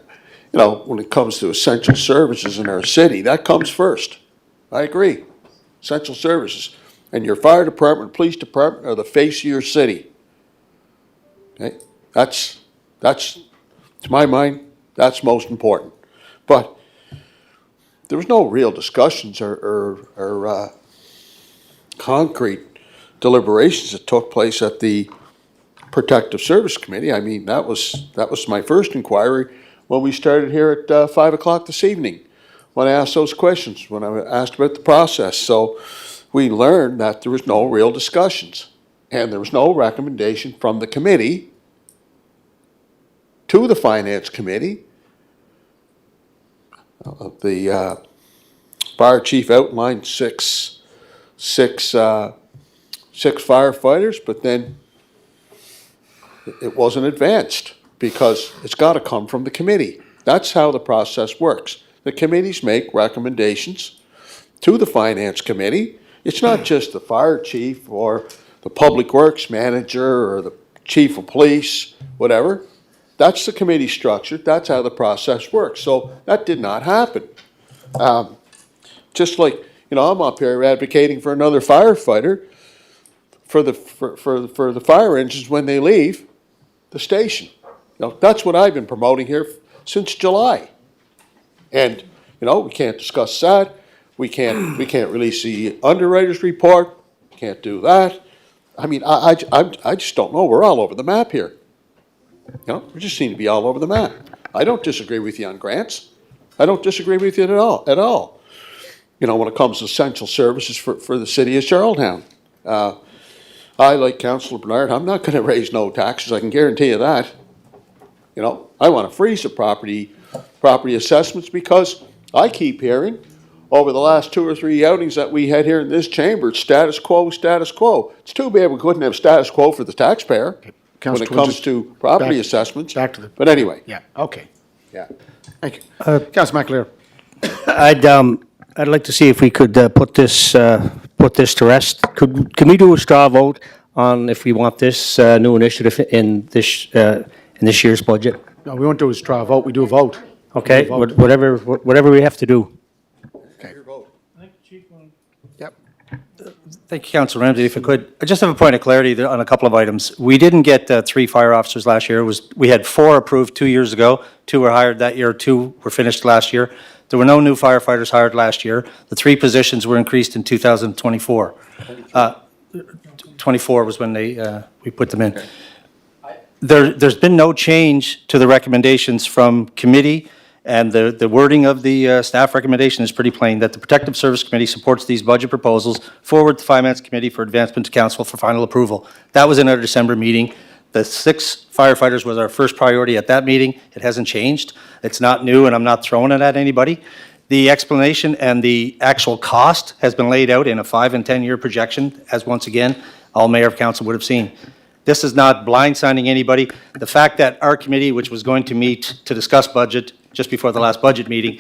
when it comes to essential services in our city, that comes first. I agree. Essential services. And your fire department, police department are the face of your city. Okay? That's, to my mind, that's most important. But there was no real discussions or concrete deliberations that took place at the Protective Service Committee. I mean, that was my first inquiry when we started here at 5 o'clock this evening, when I asked those questions, when I asked about the process. So we learned that there was no real discussions, and there was no recommendation from the committee to the Finance Committee. The fire chief outlined six firefighters, but then it wasn't advanced because it's got to come from the committee. That's how the process works. The committees make recommendations to the Finance Committee. It's not just the fire chief or the public works manager or the chief of police, whatever. That's the committee structure. That's how the process works. So that did not happen. Just like, I'm up here advocating for another firefighter for the fire engines when they leave the station. That's what I've been promoting here since July. And, we can't discuss that. We can't release the underwriter's report. Can't do that. I mean, I just don't know. We're all over the map here. We just seem to be all over the map. I don't disagree with you on grants. I don't disagree with you at all. When it comes to essential services for the city of Charlottetown. I, like Councillor Bernard, I'm not gonna raise no taxes, I can guarantee you that. You know, I wanna freeze the property assessments because I keep hearing over the last 2 or 3 outings that we had here in this chamber, it's status quo, status quo. It's too bad we couldn't have status quo for the taxpayer when Councillor it Twin, comes just to property back- assessments. Back to the. But anyway, Yeah, okay. yeah. Thank you. Councillor McAleer. I'd like to see if we could put this to rest. Can we do a straw vote on if we want this new initiative in this year's budget? No, we won't do a straw vote, we do a vote. Okay, We do a vote. whatever we have to do. Yep. Thank you, Councilor Ramsey. If I could, I just have a point of clarity there on a couple of items. We didn't get 3 fire officers last year. We had 4 approved 2 years ago. 2 were hired that year, 2 were finished last year. There were no new firefighters hired last year. The 3 positions were increased in 2024. 24 was when we put them in. There's been no change to the recommendations from committee, and the wording of the staff recommendation is pretty plain, that the Protective Service Committee supports these budget proposals, forward to Finance Committee for advancement to Council for final approval. That was in our December meeting. The 6 firefighters was our first priority at that meeting. It hasn't changed. It's not new, and I'm not throwing it at anybody. The explanation and the actual cost has been laid out in a 5- and 10-year projection, as once again, all mayor of council would have seen. This is not blindsiding anybody. The fact that our committee, which was going to meet to discuss budget just before the last budget meeting,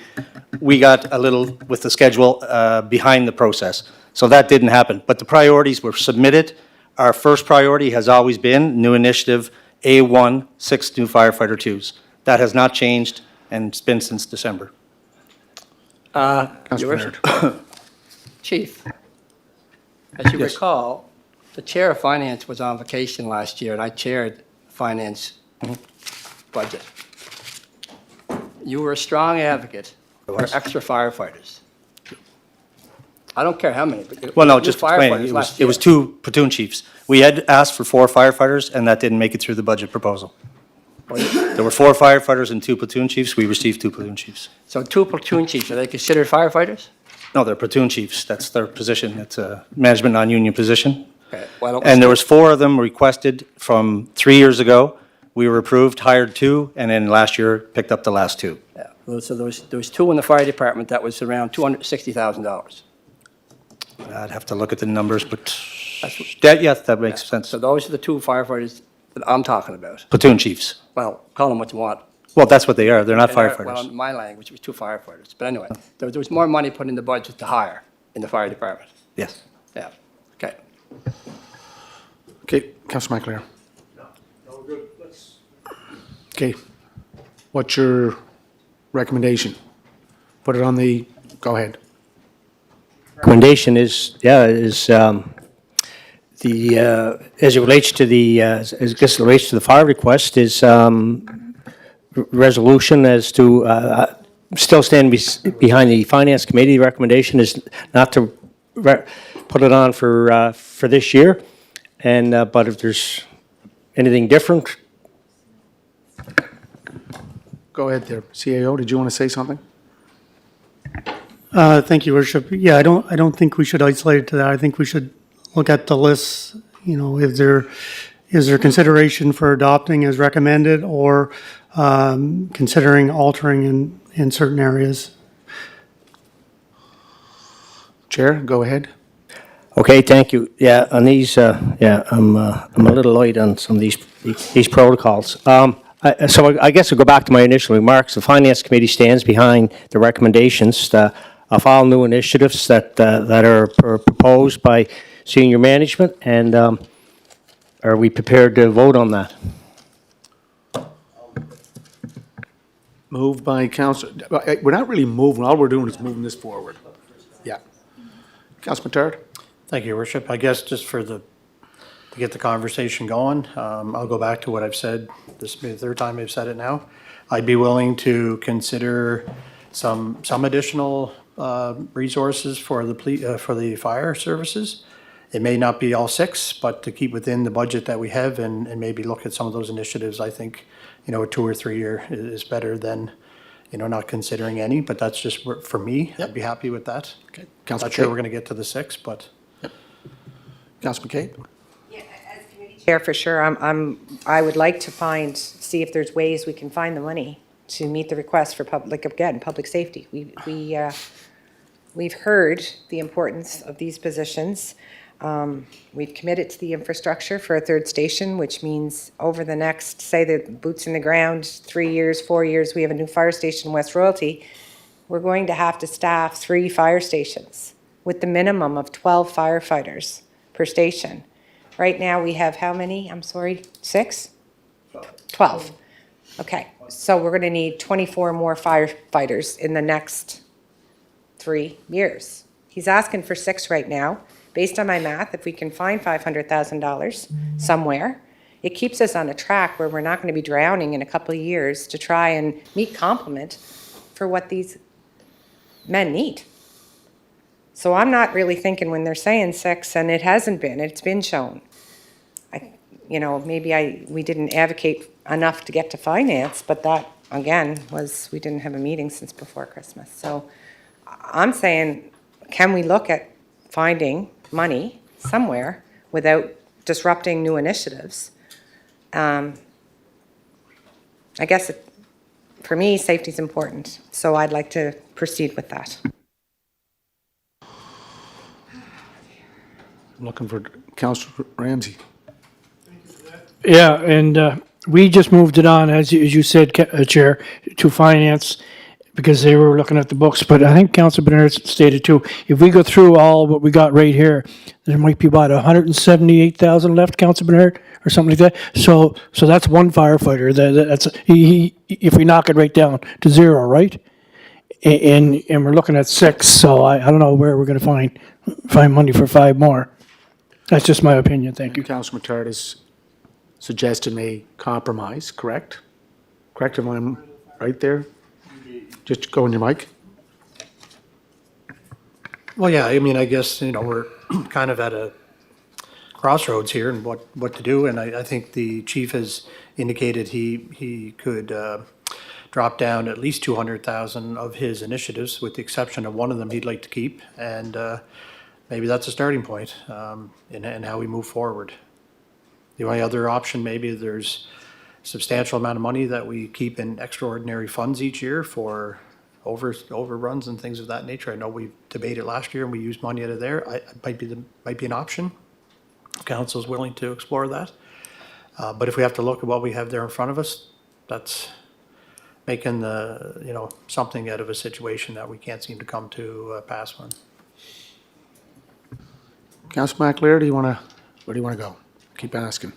we got a little with the schedule behind the process. So that didn't happen. But the priorities were submitted. Our first priority has always been new initiative A1, 6 new firefighter 2s. That has not changed, and it's been since December. Councillor Bernard. Chief, as you Yes. recall, the chair of finance was on vacation last year, and I chaired finance budget. You were a strong advocate for extra firefighters. I don't care how many, but Well, no, new just explaining, firefighters last it was year. 2 platoon chiefs. We had asked for 4 firefighters, and that didn't make it through the budget proposal. There were 4 firefighters and 2 platoon chiefs. We received 2 platoon chiefs. So 2 platoon chiefs, are they considered firefighters? No, they're platoon chiefs. That's their position. It's a management non-union position. Okay, why don't we And there stick- was 4 of them requested from 3 years ago. We were approved, hired 2, and then last year picked up the last 2. Yeah, well, so there was 2 in the fire department, that was around $260,000. I'd have to look at the numbers, but That's- yes, that makes sense. So those are the 2 firefighters that I'm talking about. Platoon chiefs. Well, call them what you want. Well, that's what they are. They're not Well, firefighters. in my language, it was 2 firefighters. But anyway, there was more money put in the budget to hire in the fire department. Yes. Yeah, okay. Okay, Councillor McAleer. Okay, what's your recommendation? Put it on the, go ahead. Recommendation is, as it relates to the, as it relates to the fire request, is resolution as to, still stand behind the finance committee. The recommendation is not to put it on for this year, and, but if there's anything different. Go ahead there. CAO, did you want to say something? Thank you, Worship. Yeah, I don't think we should isolate it to that. I think we should look at the lists, you know, is there consideration for adopting as recommended or considering altering in certain areas? Chair, go ahead. Okay, thank you. Yeah, on these, I'm a little light on some of these protocols. So I guess I'll go back to my initial remarks. The Finance Committee stands behind the recommendations of all new initiatives that are proposed by senior management, and are we prepared to vote on that? Moved by Councillor, we're not really moving, all we're doing is moving this forward. Yeah. Councillor Matard? Thank you, Your Worship. I guess just to get the conversation going, I'll go back to what I've said. This will be the 3rd time I've said it now. I'd be willing to consider some additional resources for the fire services. It may not be all 6, but to keep within the budget that we have and maybe look at some of those initiatives, I think, you know, a 2 or 3 year is better than, you know, not considering any, but that's just for me. I'd be happy with that. Okay. Councillor Not sure McCabe? we're going to get to the 6, but. Councillor McCabe? Yeah, Chair, for sure, I would like to see if there's ways we can find the money to meet the request for public safety. We've heard the importance of these positions. We've committed to the infrastructure for a third station, which means over the next, say, the boots in the ground, 3 years, 4 years, we have a new fire station in West Royalty. We're going to have to staff 3 fire stations with the minimum of 12 firefighters per station. Right now, we have how many? I'm sorry, 6? 12. Okay, so we're going to need 24 more firefighters in the next 3 years. He's asking for 6 right now. Based on my math, if we can find $500,000 somewhere, it keeps us on a track where we're not going to be drowning in a couple of years to try and meet complement for what these men need. So I'm not really thinking when they're saying 6, and it hasn't been, it's been shown. Maybe we didn't advocate enough to get to finance, but that, again, we didn't have a meeting since before Christmas. So I'm saying, can we look at finding money somewhere without disrupting new initiatives? I guess for me, safety is important, so I'd like to proceed with that. I'm looking for Councillor Ramsey. Yeah, and we just moved it on, as you said, Chair, to finance, because they were looking at the books, but I think Councilor Bernard stated too, if we go through all what we got right here, there might be about 178,000 left, Councilor Bernard, or something like that. So that's one firefighter, that's, if we knock it right down to 0, right? And we're looking at 6, so I don't know where we're gonna find money for 5 more. That's just my opinion, thank you. Councillor Matard has suggested a compromise, correct? Correct, if I'm right there? Just go on your mic. Well, yeah, I mean, I guess, we're kind of at a crossroads here and what to do, and I think the chief has indicated he could drop down at least 200,000 of his initiatives, with the exception of one of them he'd like to keep, and maybe that's a starting point in how we move forward. The only other option, maybe there's a substantial amount of money that we keep in extraordinary funds each year for overruns and things of that nature. I know we debated last year and we used money out of there. It might be an option. If council's willing to explore that. But if we have to look at what we have there in front of us, that's making something out of a situation that we can't seem to come to pass on. Councillor McAleer, where do you want to go? Keep asking.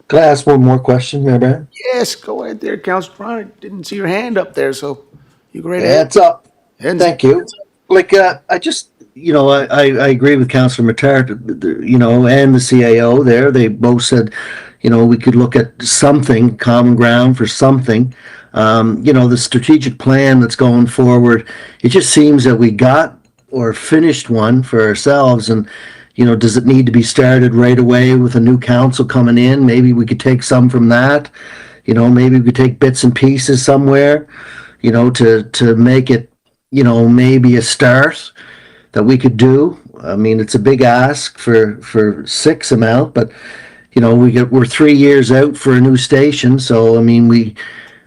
Can I ask one more question, Mayor Brown? Yes, go ahead there, Councillor. I didn't see your hand up there, so you go right ahead. Hands up. Thank you. I just, I agree with Councillor Matard, and the CAO there. They both said, we could look at something, common ground for something. The strategic plan that's going forward, it just seems that we got or finished one for ourselves, and does it need to be started right away with a new council coming in? Maybe we could take some from that. Maybe we could take bits and pieces somewhere, to make it, maybe a start that we could do. I mean, it's a big ask for 6 amount, but, we're 3 years out for a new station. So, I mean, we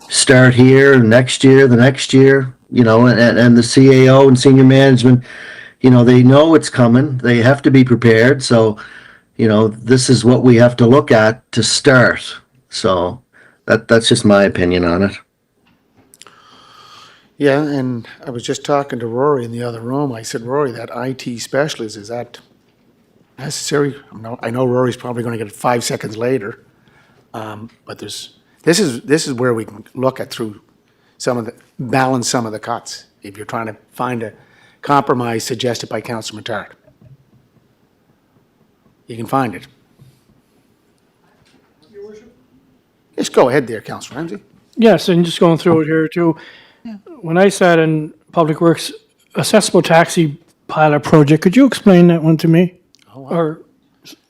start here next year, the next year, and the CAO and senior management, they know it's coming. They have to be prepared. So, this is what we have to look at to start. So that's just my opinion on it. Yeah, and I was just talking to Rory in the other room. I said, Rory, that IT specialist, is that necessary? I know Rory's probably going to get it 5 seconds later. But this is where we can look at through balance some of the cuts. If you're trying to find a compromise suggested by Councillor Matard, you can find it. Just go ahead there, Councillor Ramsey. Yes, and just going through it here too. When I sat in Public Works accessible taxi pilot project, could you explain that one to me? Oh, wow.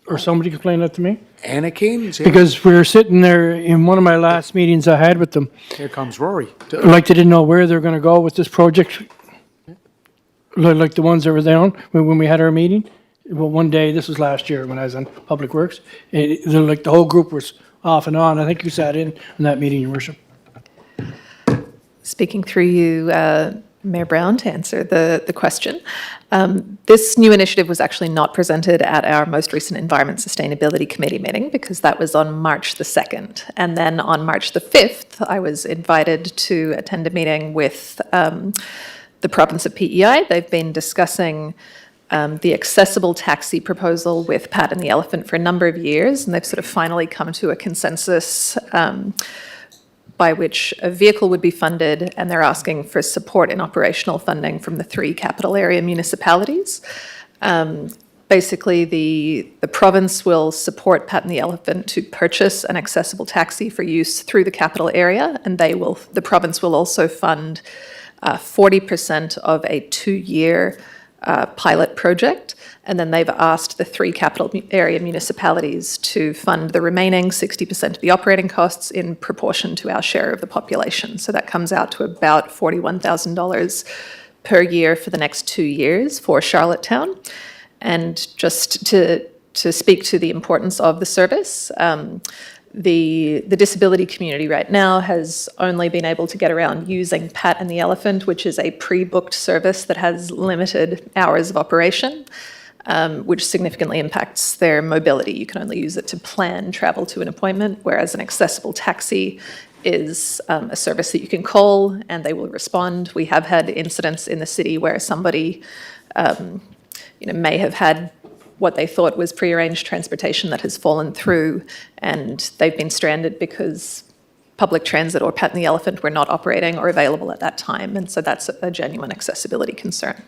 Or somebody explain that to me? Anna Keynes. Because we were sitting there in one of my last meetings I had with them. Here comes Rory. Like they didn't know where they're gonna go with this project. Like the ones that were there when we had our meeting. Well, one day, this was last year when I was on Public Works, like the whole group was off and on. I think you sat in that meeting, Your Worship. Speaking through you, Mayor Brown, to answer the question. This new initiative was actually not presented at our most recent Environment Sustainability Committee meeting because that was on March the 2nd. And then on March the 5th, I was invited to attend a meeting with the province of PEI. They've been discussing the accessible taxi proposal with Pat and the Elephant for a number of years, and they've sort of finally come to a consensus by which a vehicle would be funded, and they're asking for support in operational funding from the 3 capital area municipalities. Basically, the province will support Pat and the Elephant to purchase an accessible taxi for use through the capital area, and the province will also fund 40% of a 2-year pilot project. And then they've asked the 3 capital area municipalities to fund the remaining 60% of the operating costs in proportion to our share of the population. So that comes out to about $41,000 per year for the next 2 years for Charlottetown. And just to speak to the importance of the service, the disability community right now has only been able to get around using Pat and the Elephant, which is a pre-booked service that has limited hours of operation, which significantly impacts their mobility. You can only use it to plan travel to an appointment, whereas an accessible taxi is a service that you can call and they will respond. We have had incidents in the city where somebody may have had what they thought was prearranged transportation that has fallen through, and they've been stranded because public transit or Pat and the Elephant were not operating or available at that time, and so that's a genuine accessibility concern.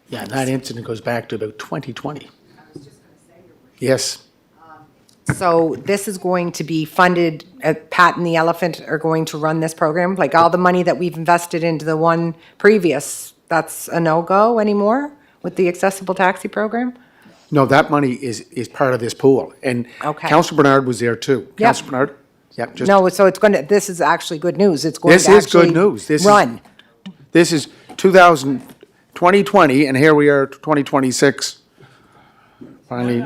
Yeah, and that incident goes back to about 2020. Yes. So this is going to be funded, Pat and the Elephant are going to run this program? Like all the money that we've invested into the one previous, that's a no-go anymore with the accessible taxi program? No, that money is part of this pool. And Okay. Councillor Bernard was there too. Yeah. Councillor Bernard? Yeah, just. No, so it's going to, this is actually good news. It's going This to is good actually news. run. This is 2020, and here we are, 2026. Finally.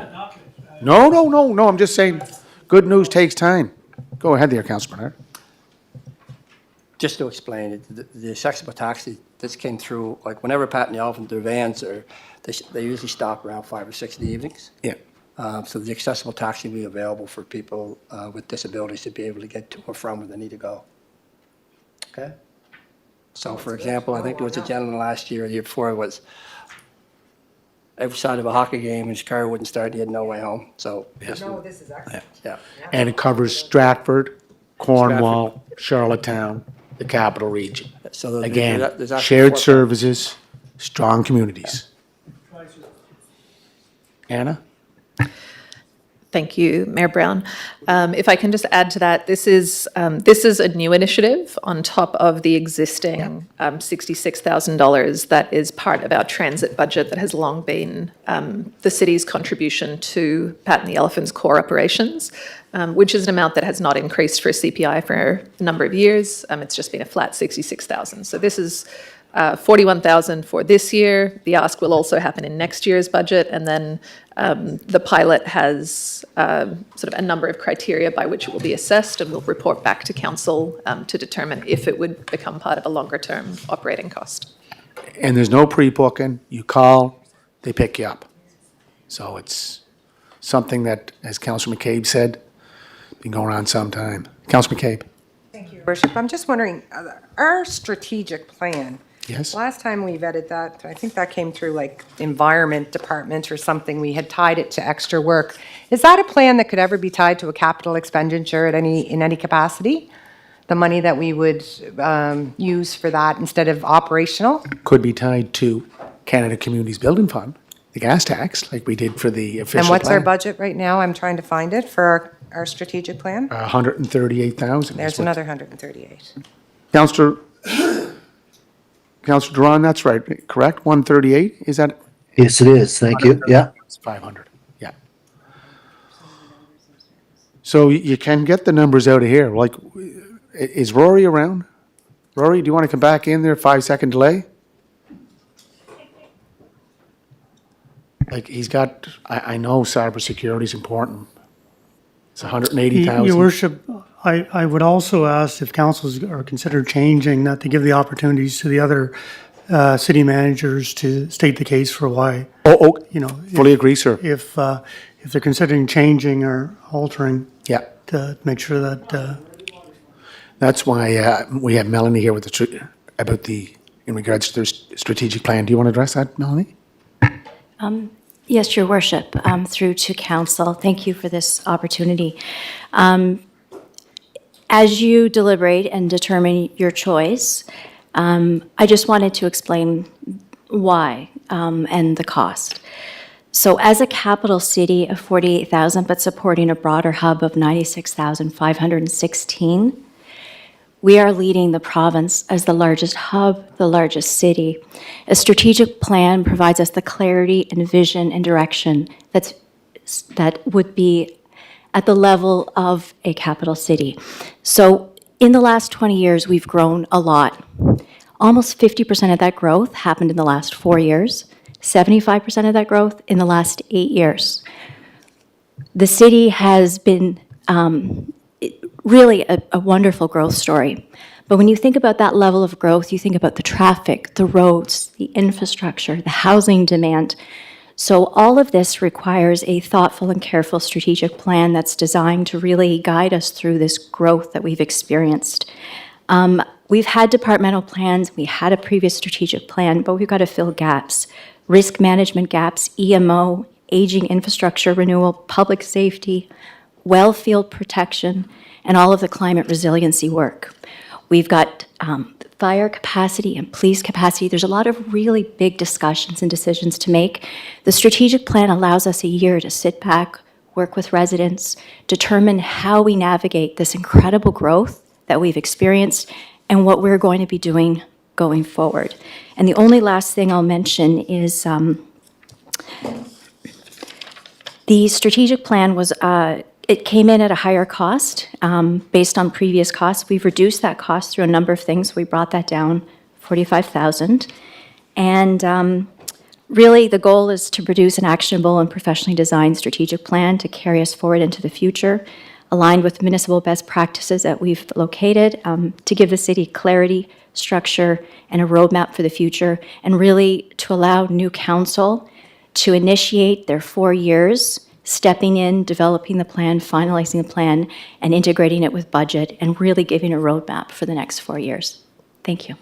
No, I'm just saying, good news takes time. Go ahead there, Councillor Bernard. Just to explain it, the accessible taxi, this came through, like whenever Pat and the Elephant, their vans are, they usually stop around 5 or 6 in the evenings. Yeah. So the accessible taxi will be available for people with disabilities to be able to get to or from where they need to go. Okay? So for example, I think there was a gentleman last year, the year before, was every side of a hockey game, his car wouldn't start, and he had no way home, so. No, this is excellent. Yeah. And it covers Stratford, Cornwall, Charlottetown, the capital region. So there's Again, actually shared 4 services, strong communities. Anna? Thank you, Mayor Brown. If I can just add to that, this is a new initiative on top of the existing $66,000 that is part of our transit budget that has long been the city's contribution to Pat and the Elephant's core operations, which is an amount that has not increased for CPI for a number of years. It's just been a flat $66,000. So this is $41,000 for this year. The ask will also happen in next year's budget, and then the pilot has sort of a number of criteria by which it will be assessed, and we'll report back to council to determine if it would become part of a longer-term operating cost. And there's no pre-booking. You call, they pick you up. So it's something that, as Councillor McCabe said, been going on some time. Councillor McCabe? Thank you, Your Worship. I'm just wondering, our strategic plan, Yes? last time we vetted that, I think that came through like Environment Department or something, we had tied it to extra work. Is that a plan that could ever be tied to a capital expenditure in any capacity? The money that we would use for that instead of operational? Could be tied to Canada Communities Building Fund, the gas tax, like we did for the official And what's our plan. budget right now? I'm trying to find it for our strategic plan. 138,000. There's another 138. Councillor Duran, that's right, correct? 138, is that? Yes, it is. Thank you. Yeah. It's 500, yeah. So you can get the numbers out of here. Like, is Rory around? Rory, do you want to come back in there, 5-second delay? like, he's got, I know cybersecurity is important. It's Your 180,000. worship, I would also ask if councils are considered changing that to give the opportunities to the other city managers to state the case for why, Oh, you know. fully agree, sir. If they're considering changing or altering, Yeah. to make sure that, That's why we have Melanie here with in regards to their strategic plan. Do you want to address that, Melanie? Yes, Your Worship, through to council. Thank you for this opportunity. As you deliberate and determine your choice, I just wanted to explain why and the cost. So as a capital city of 48,000, but supporting a broader hub of 96,516, we are leading the province as the largest hub, the largest city. A strategic plan provides us the clarity and vision and direction that would be at the level of a capital city. So in the last 20 years, we've grown a lot. Almost 50% of that growth happened in the last 4 years, 75% of that growth in the last 8 years. The city has been really a wonderful growth story. But when you think about that level of growth, you think about the traffic, the roads, the infrastructure, the housing demand. So all of this requires a thoughtful and careful strategic plan that's designed to really guide us through this growth that we've experienced. We've had departmental plans, we had a previous strategic plan, but we've got to fill gaps. Risk management gaps, EMO, aging infrastructure renewal, public safety, well field protection, and all of the climate resiliency work. We've got fire capacity and police capacity. There's a lot of really big discussions and decisions to make. The strategic plan allows us a year to sit back, work with residents, determine how we navigate this incredible growth that we've experienced and what we're going to be doing going forward. And the only last thing I'll mention is the strategic plan was it came in at a higher cost based on previous costs. We've reduced that cost through a number of things. We brought that down 45,000. And really, the goal is to produce an actionable and professionally designed strategic plan to carry us forward into the future, aligned with municipal best practices that we've located, to give the city clarity, structure, and a roadmap for the future, and really to allow new council to initiate their 4 years, stepping in, developing the plan, finalizing the plan, and integrating it with budget, and really giving a roadmap for the next 4 years. Thank you.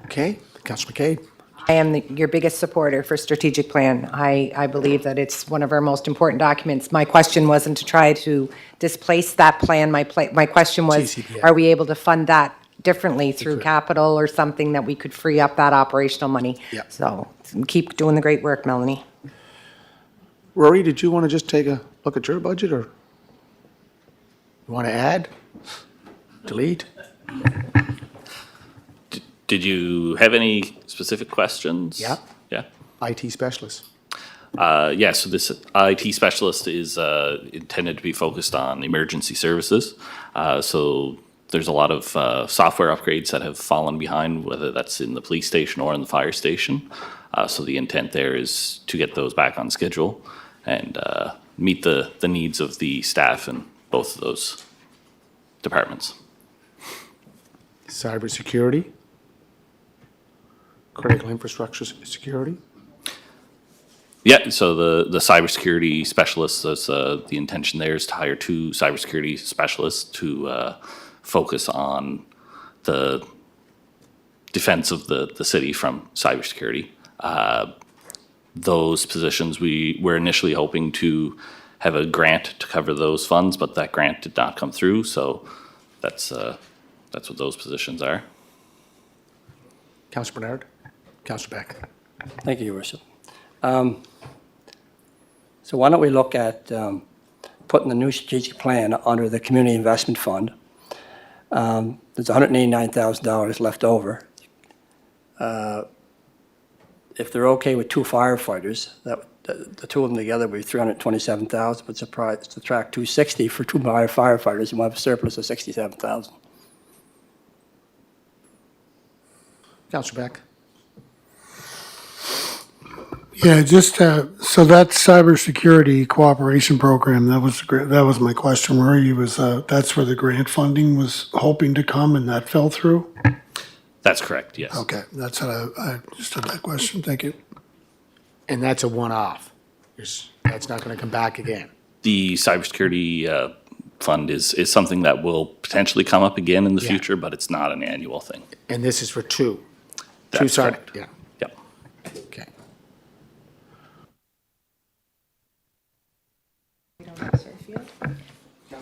Okay, Councillor McCabe. I am your biggest supporter for strategic plan. I believe that it's one of our most important documents. My question wasn't to try to displace that plan. My question was, GCPA. are we able to fund that differently through capital or something that we could free up that operational money? Yeah. So keep doing the great work, Melanie. Rory, did you want to just take a look at your budget, or you want to add, delete? Did you have any specific questions? Yeah. Yeah. IT specialist. Yeah, so this IT specialist is intended to be focused on emergency services. So there's a lot of software upgrades that have fallen behind, whether that's in the police station or in the fire station. So the intent there is to get those back on schedule and meet the needs of the staff in both of those departments. Cybersecurity. Critical infrastructure security. Yeah, so the cybersecurity specialists, the intention there is to hire 2 cybersecurity specialists to focus on the defense of the city from cybersecurity. Those positions, we were initially hoping to have a grant to cover those funds, but that grant did not come through, so that's what those positions are. Councillor Bernard. Councillor Beck. Thank you, Your Worship. So why don't we look at putting the new strategic plan under the Community Investment Fund. There's $189,000 left over. If they're okay with 2 firefighters, the 2 of them together would be $327,000, but subtract $260 for 2 firefighters, you might have a surplus of $67,000. Councillor Beck. Yeah, just, so that cybersecurity cooperation program, that was my question, Rory, that's where the grant funding was hoping to come and that fell through? That's correct, yes. Okay, that's what I just had that question, thank you. And that's a one-off. That's not going to come back again. The cybersecurity fund is something that will potentially come up again in the Yeah. future, but it's not an annual thing. And this is for two. That's correct. Yeah. Yep. Okay.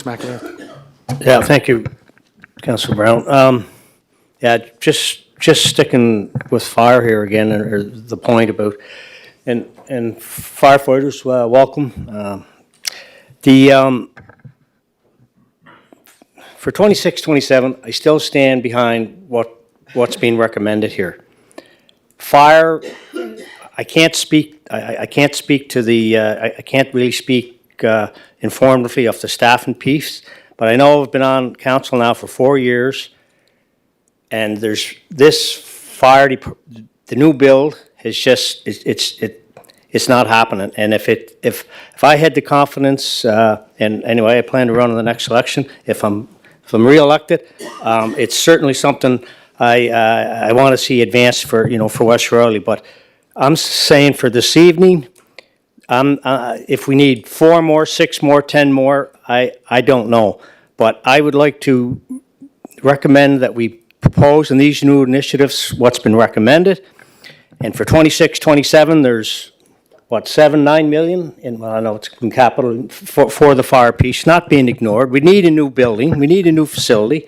McAleer? Yeah, thank you, Councilor Brown. Yeah, just sticking with fire here again, or the point about, and firefighters, welcome. For 26, 27, I still stand behind what's being recommended here. Fire, I can't speak, I can't speak to the, I can't really speak informatively of the staffing piece, but I know I've been on council now for 4 years, and there's this the new build is just, it's not happening. And if I had the confidence, and anyway, I plan to run in the next election, if I'm re-elected, it's certainly something I want to see advanced for West Shirley. But I'm saying for this evening, if we need 4 more, 6 more, 10 more, I don't know. But I would like to recommend that we propose in these new initiatives what's been recommended. And for 26, 27, there's, 7-9 million? I know it's in capital for the fire piece, not being ignored. We need a new building. We need a new facility.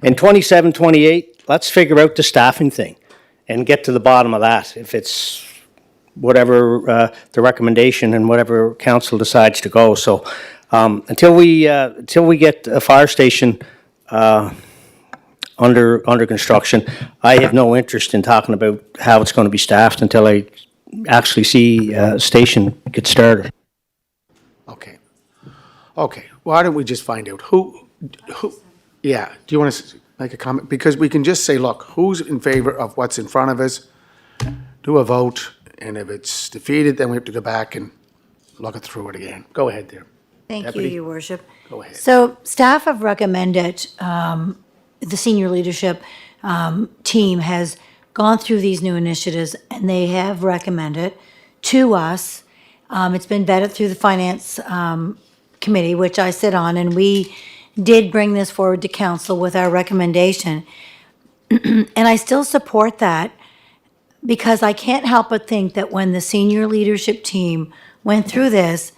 In 27, 28, let's figure out the staffing thing and get to the bottom of that. If it's whatever the recommendation and whatever council decides to go. So until we get a fire station under construction, I have no interest in talking about how it's going to be staffed until I actually see a station get started. Okay. Okay, why don't we just find out who, yeah, do you want to make a comment? Because we can just say, look, who's in favor of what's in front of us? Do a vote, and if it's defeated, then we have to go back and look it through it again. Go ahead there. Thank you, Deputy. Your Worship. Go ahead. So staff have recommended, the senior leadership team has gone through these new initiatives, and they have recommended to us, it's been vetted through the Finance Committee, which I sit on, and we did bring this forward to council with our recommendation. And I still support that, because I can't help but think that when the senior leadership team went through this,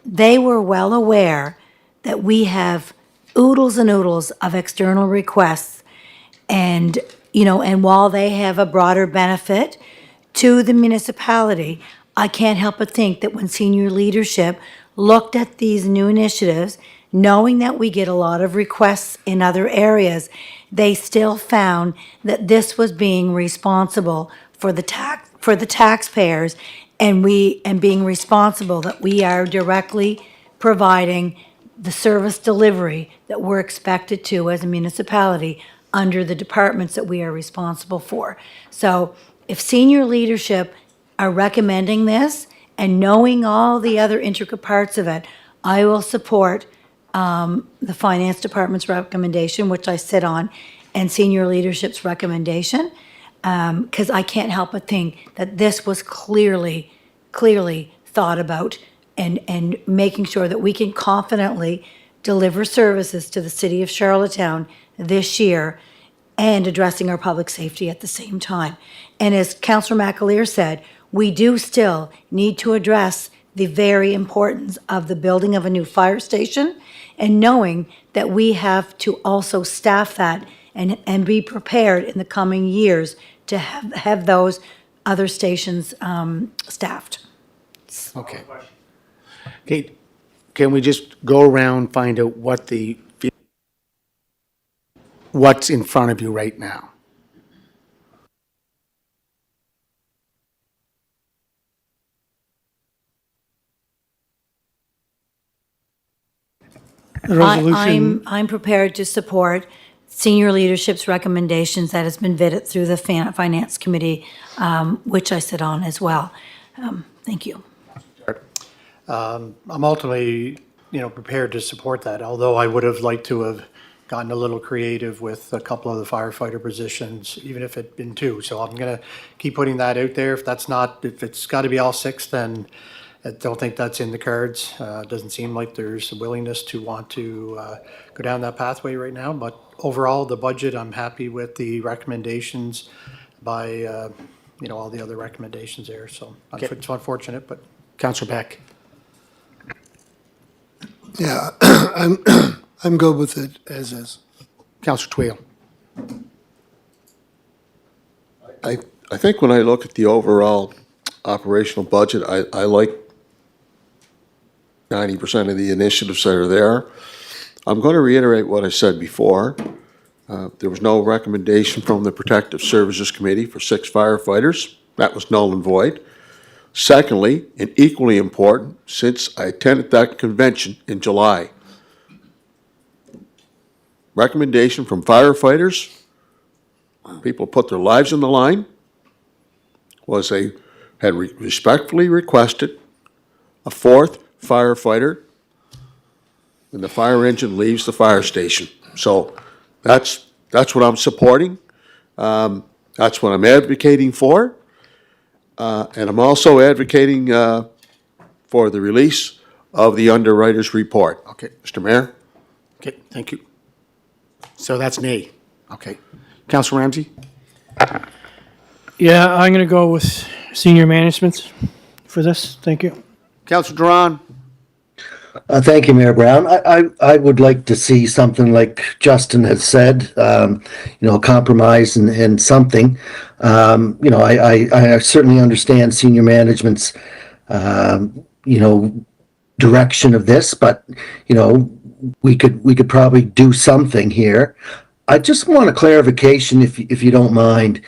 they were well aware that we have oodles and oodles of external requests. And, and while they have a broader benefit to the municipality, I can't help but think that when senior leadership looked at these new initiatives, knowing that we get a lot of requests in other areas, they still found that this was being responsible for the taxpayers, and being responsible that we are directly providing the service delivery that we're expected to as a municipality under the departments that we are responsible for. So if senior leadership are recommending this, and knowing all the other intricate parts of it, I will support the Finance Department's recommendation, which I sit on, and senior leadership's recommendation, because I can't help but think that this was clearly thought about, and making sure that we can confidently deliver services to the city of Charlottetown this year, and addressing our public safety at the same time. And as Councillor McAleer said, we do still need to address the very importance of the building of a new fire station, and knowing that we have to also staff that and be prepared in the coming years to have those other stations staffed. Okay. Okay, can we just go around, find out what's in front of you right now? The resolution, I'm prepared to support senior leadership's recommendations that has been vetted through the Finance Committee, which I sit on as well. Thank you. I'm ultimately, prepared to support that, although I would have liked to have gotten a little creative with a couple of the firefighter positions, even if it'd been two. So I'm going to keep putting that out there. If it's got to be all six, then I don't think that's in the cards. It doesn't seem like there's a willingness to want to go down that pathway right now. But overall, the budget, I'm happy with the recommendations by, all the other recommendations there. So it's unfortunate, but. Councillor Beck. Yeah, I'm good with it as is. Councillor Twill. I think when I look at the overall operational budget, I like 90% of the initiatives that are there. I'm going to reiterate what I said before. There was no recommendation from the Protective Services Committee for 6 firefighters. That was null and void. Secondly, and equally important, since I attended that convention in July, recommendation from firefighters, people put their lives on the line, was they had respectfully requested a 4th firefighter when the fire engine leaves the fire station. So that's what I'm supporting. That's what I'm advocating for. And I'm also advocating for the release of the underwriter's report. Okay. Mr. Mayor? Okay, thank you. So that's nay. Okay. Councillor Ramsey? Yeah, I'm going to go with senior management for this. Thank you. Councillor Duran? Thank you, Mayor Brown. I would like to see something like Justin has said, compromise and something. I certainly understand senior management's, direction of this, but, we could probably do something here. I just want a clarification if you don't mind.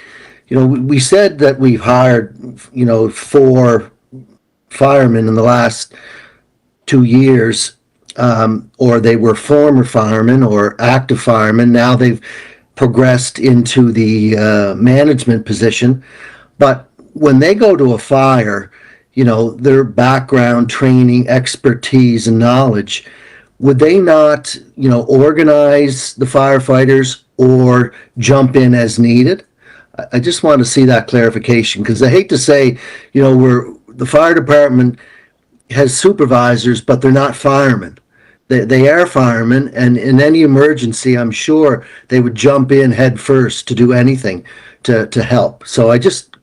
We said that we've hired, 4 firemen in the last 2 years, or they were former firemen or active firemen. Now they've progressed into the management position. But when they go to a fire, their background, training, expertise, and knowledge, would they not, organize the firefighters or jump in as needed? I just want to see that clarification, because I hate to say, the fire department has supervisors, but they're not firemen. They are firemen, and in any emergency, I'm sure they would jump in head first to do anything to help. So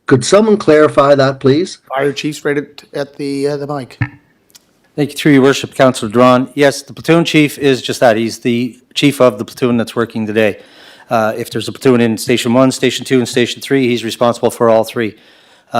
could someone clarify that, please? Fire chief's right at the mic. Thank you, through your worship, Councillor Drawn. Yes, the platoon chief is just that. He's the chief of the platoon that's working today. If there's a platoon in Station 1, Station 2, and Station 3, he's responsible for all 3.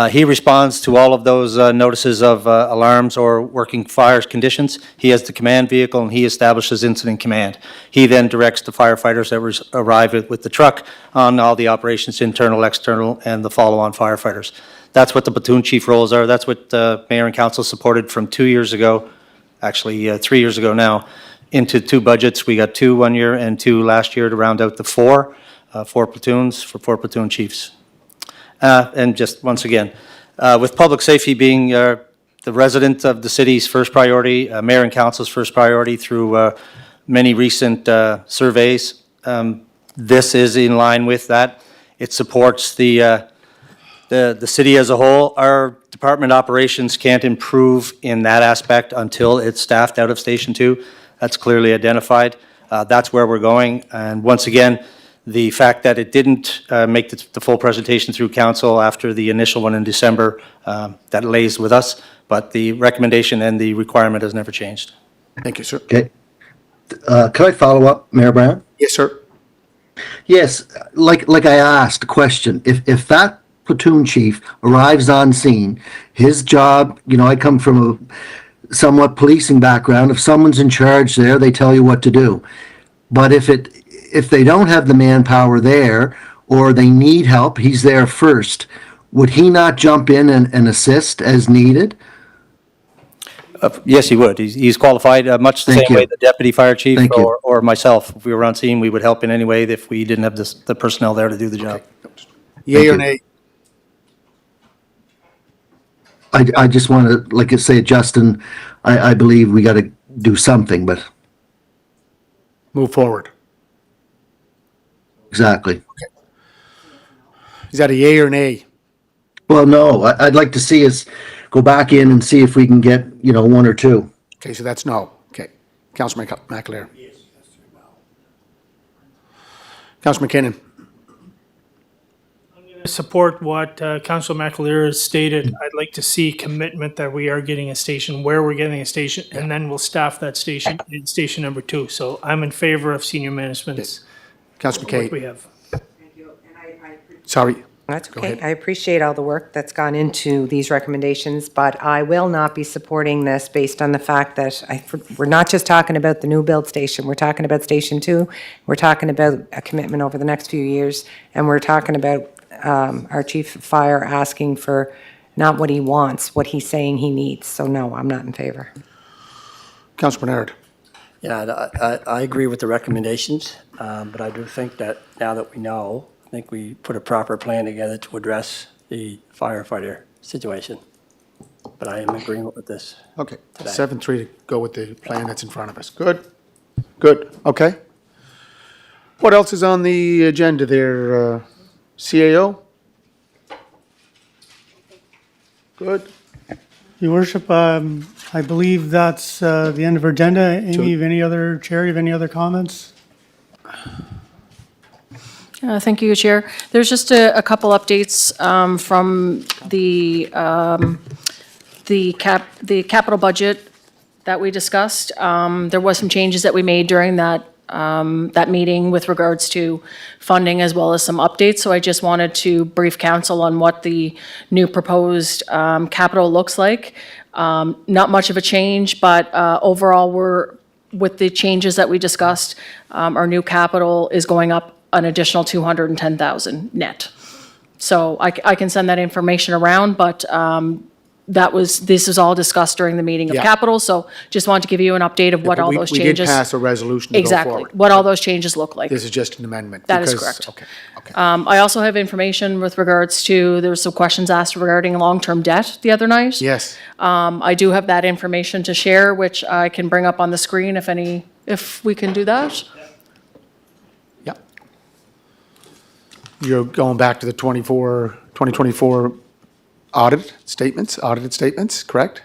He responds to all of those notices of alarms or working fire conditions. He has the command vehicle, and he establishes incident command. He then directs the firefighters that arrive with the truck on all the operations, internal, external, and the follow-on firefighters. That's what the platoon chief roles are. That's what Mayor and Council supported from 2 years ago, actually 3 years ago now, into 2 budgets. We got 2 one year and 2 last year to round out the 4 platoons for 4 platoon chiefs. And just once again, with public safety being the resident of the city's first priority, Mayor and Council's first priority through many recent surveys, this is in line with that. It supports the city as a whole. Our department operations can't improve in that aspect until it's staffed out of Station 2. That's clearly identified. That's where we're going. And once again, the fact that it didn't make the full presentation through council after the initial one in December, that lays with us, but the recommendation and the requirement has never changed. Thank you, sir. Okay. Can I follow up, Mayor Brown? Yes, sir. Yes, like I asked a question. If that platoon chief arrives on scene, his job, I come from a somewhat policing background. If someone's in charge there, they tell you what to do. But if they don't have the manpower there, or they need help, he's there first. Would he not jump in and assist as needed? Yes, he would. He's qualified much the Thank same you. way the deputy fire chief Thank you. or myself. If we were on scene, we would help in any way if we didn't have the personnel there to do the job. Yay or nay? I just want to, like I say, Justin, I believe we got to do something, but Move forward. exactly. Is that a yay or an A? Well, no, I'd like to see us go back in and see if we can get, one or two. Okay, so that's no. Okay. Councilor McAleer. Yes. Councilor McKinnon. Support what Councilor McAleer has stated. I'd like to see commitment that we are getting a station, where we're getting a station, and then we'll staff that station in station number 2. So I'm in favor of senior management's Councilor what McKay. we have. Sorry. That's Go okay. ahead. I appreciate all the work that's gone into these recommendations, but I will not be supporting this based on the fact that we're not just talking about the new build station. We're talking about Station 2. We're talking about a commitment over the next few years, and we're talking about our chief of fire asking for not what he wants, what he's saying he needs. So no, I'm not in favor. Councilor Bernard. Yeah, I agree with the recommendations, but I do think that now that we know, I think we put a proper plan together to address the firefighter situation. But I am in agreement with this. Okay. Today. 7-3 to go with the plan that's in front of us. Good. Good. Okay. What else is on the agenda there, CAO? Good. Your worship, I believe that's the end of our agenda. Amy, have any other, Chair, you have any other comments? Thank you, Chair. There's just a couple updates from the capital budget that we discussed. There was some changes that we made during that meeting with regards to funding as well as some updates. So I just wanted to brief council on what the new proposed capital looks like. Not much of a change, but overall, with the changes that we discussed, our new capital is going up an additional 210,000 net. So I can send that information around, but this was all discussed during the meeting of Yeah. capital, so just wanted to give you an update of what all those We changes. did pass a resolution to go Exactly, forward. what all those changes look like. This is just an amendment. That is because- correct. Okay. Okay. I also have information with regards to, there were some questions asked regarding long-term debt the other night. Yes. I do have that information to share, which I can bring up on the screen if we can do that. Yeah. You're going back to the 2024 audited statements, correct?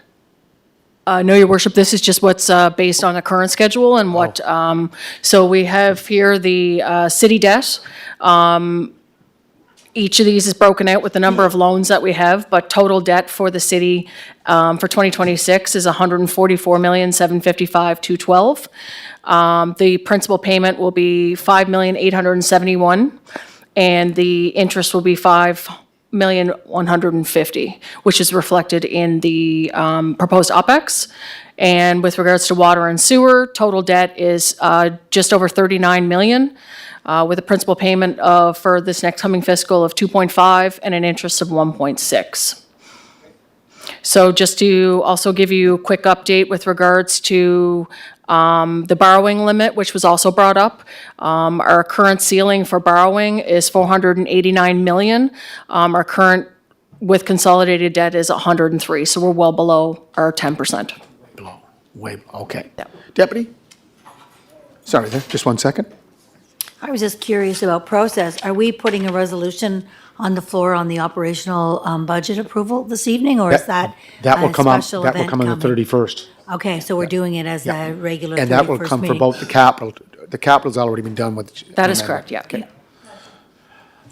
No, Your Worship, this is just what's based on a current schedule and what, so we have here the city debt. Each of these is broken out with the number of loans that we have, but total debt for the city for 2026 is 144,755,212. The principal payment will be 5,871,000, and the interest will be 5,150,000, which is reflected in the proposed OpEx. And with regards to water and sewer, total debt is just over 39 million, with a principal payment for this next coming fiscal of 2.5 and an interest of 1.6. So just to also give you a quick update with regards to the borrowing limit, which was also brought up. Our current ceiling for borrowing is 489 million. Our current with consolidated debt is 103, so we're well below our 10%. Okay. Deputy? Sorry, just 1 second. I was just curious about process. Are we putting a resolution on the floor on the operational budget approval this evening, or is that That will a come on, special that will event come on the coming? 31st. Okay, so we're doing it as a regular 31st And that will come for meeting. both the capital. The capital's already been done with. That is correct, yeah. Okay.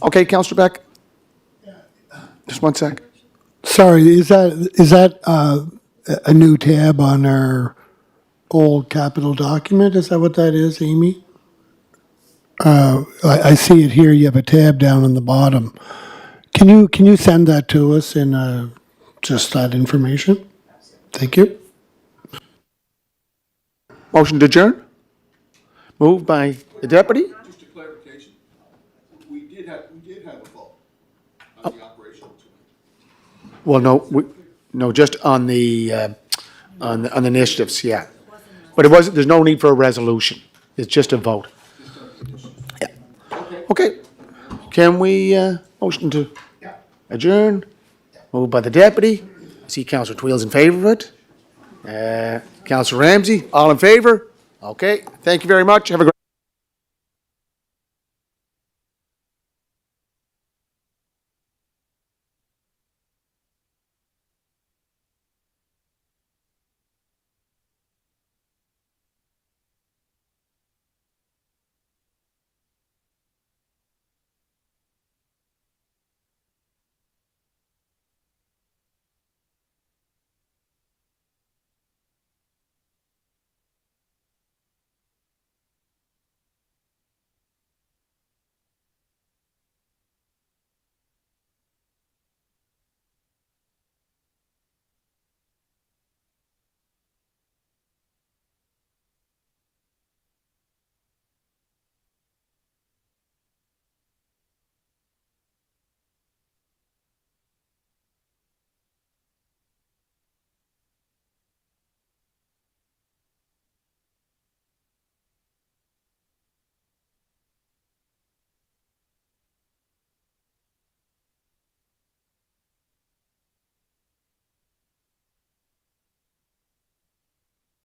Okay, Councillor Beck? Just 1 sec. Sorry, is that a new tab on our old capital document? Is that what that is, Amy? I see it here. You have a tab down on the bottom. Can you send that to us in just that information? Thank you. Motion to adjourn? Moved by the deputy? Just a clarification, we did have a vote on the operational tonight. Well, no, just on the initiatives, yeah. But there's no need for a resolution. It's just a vote. Yeah. Okay. Can we, motion to adjourn? Moved by the deputy, I see Councillor Tweel's in favor of it. Councillor Ramsey, all in favor? Okay, thank you very much. Have a great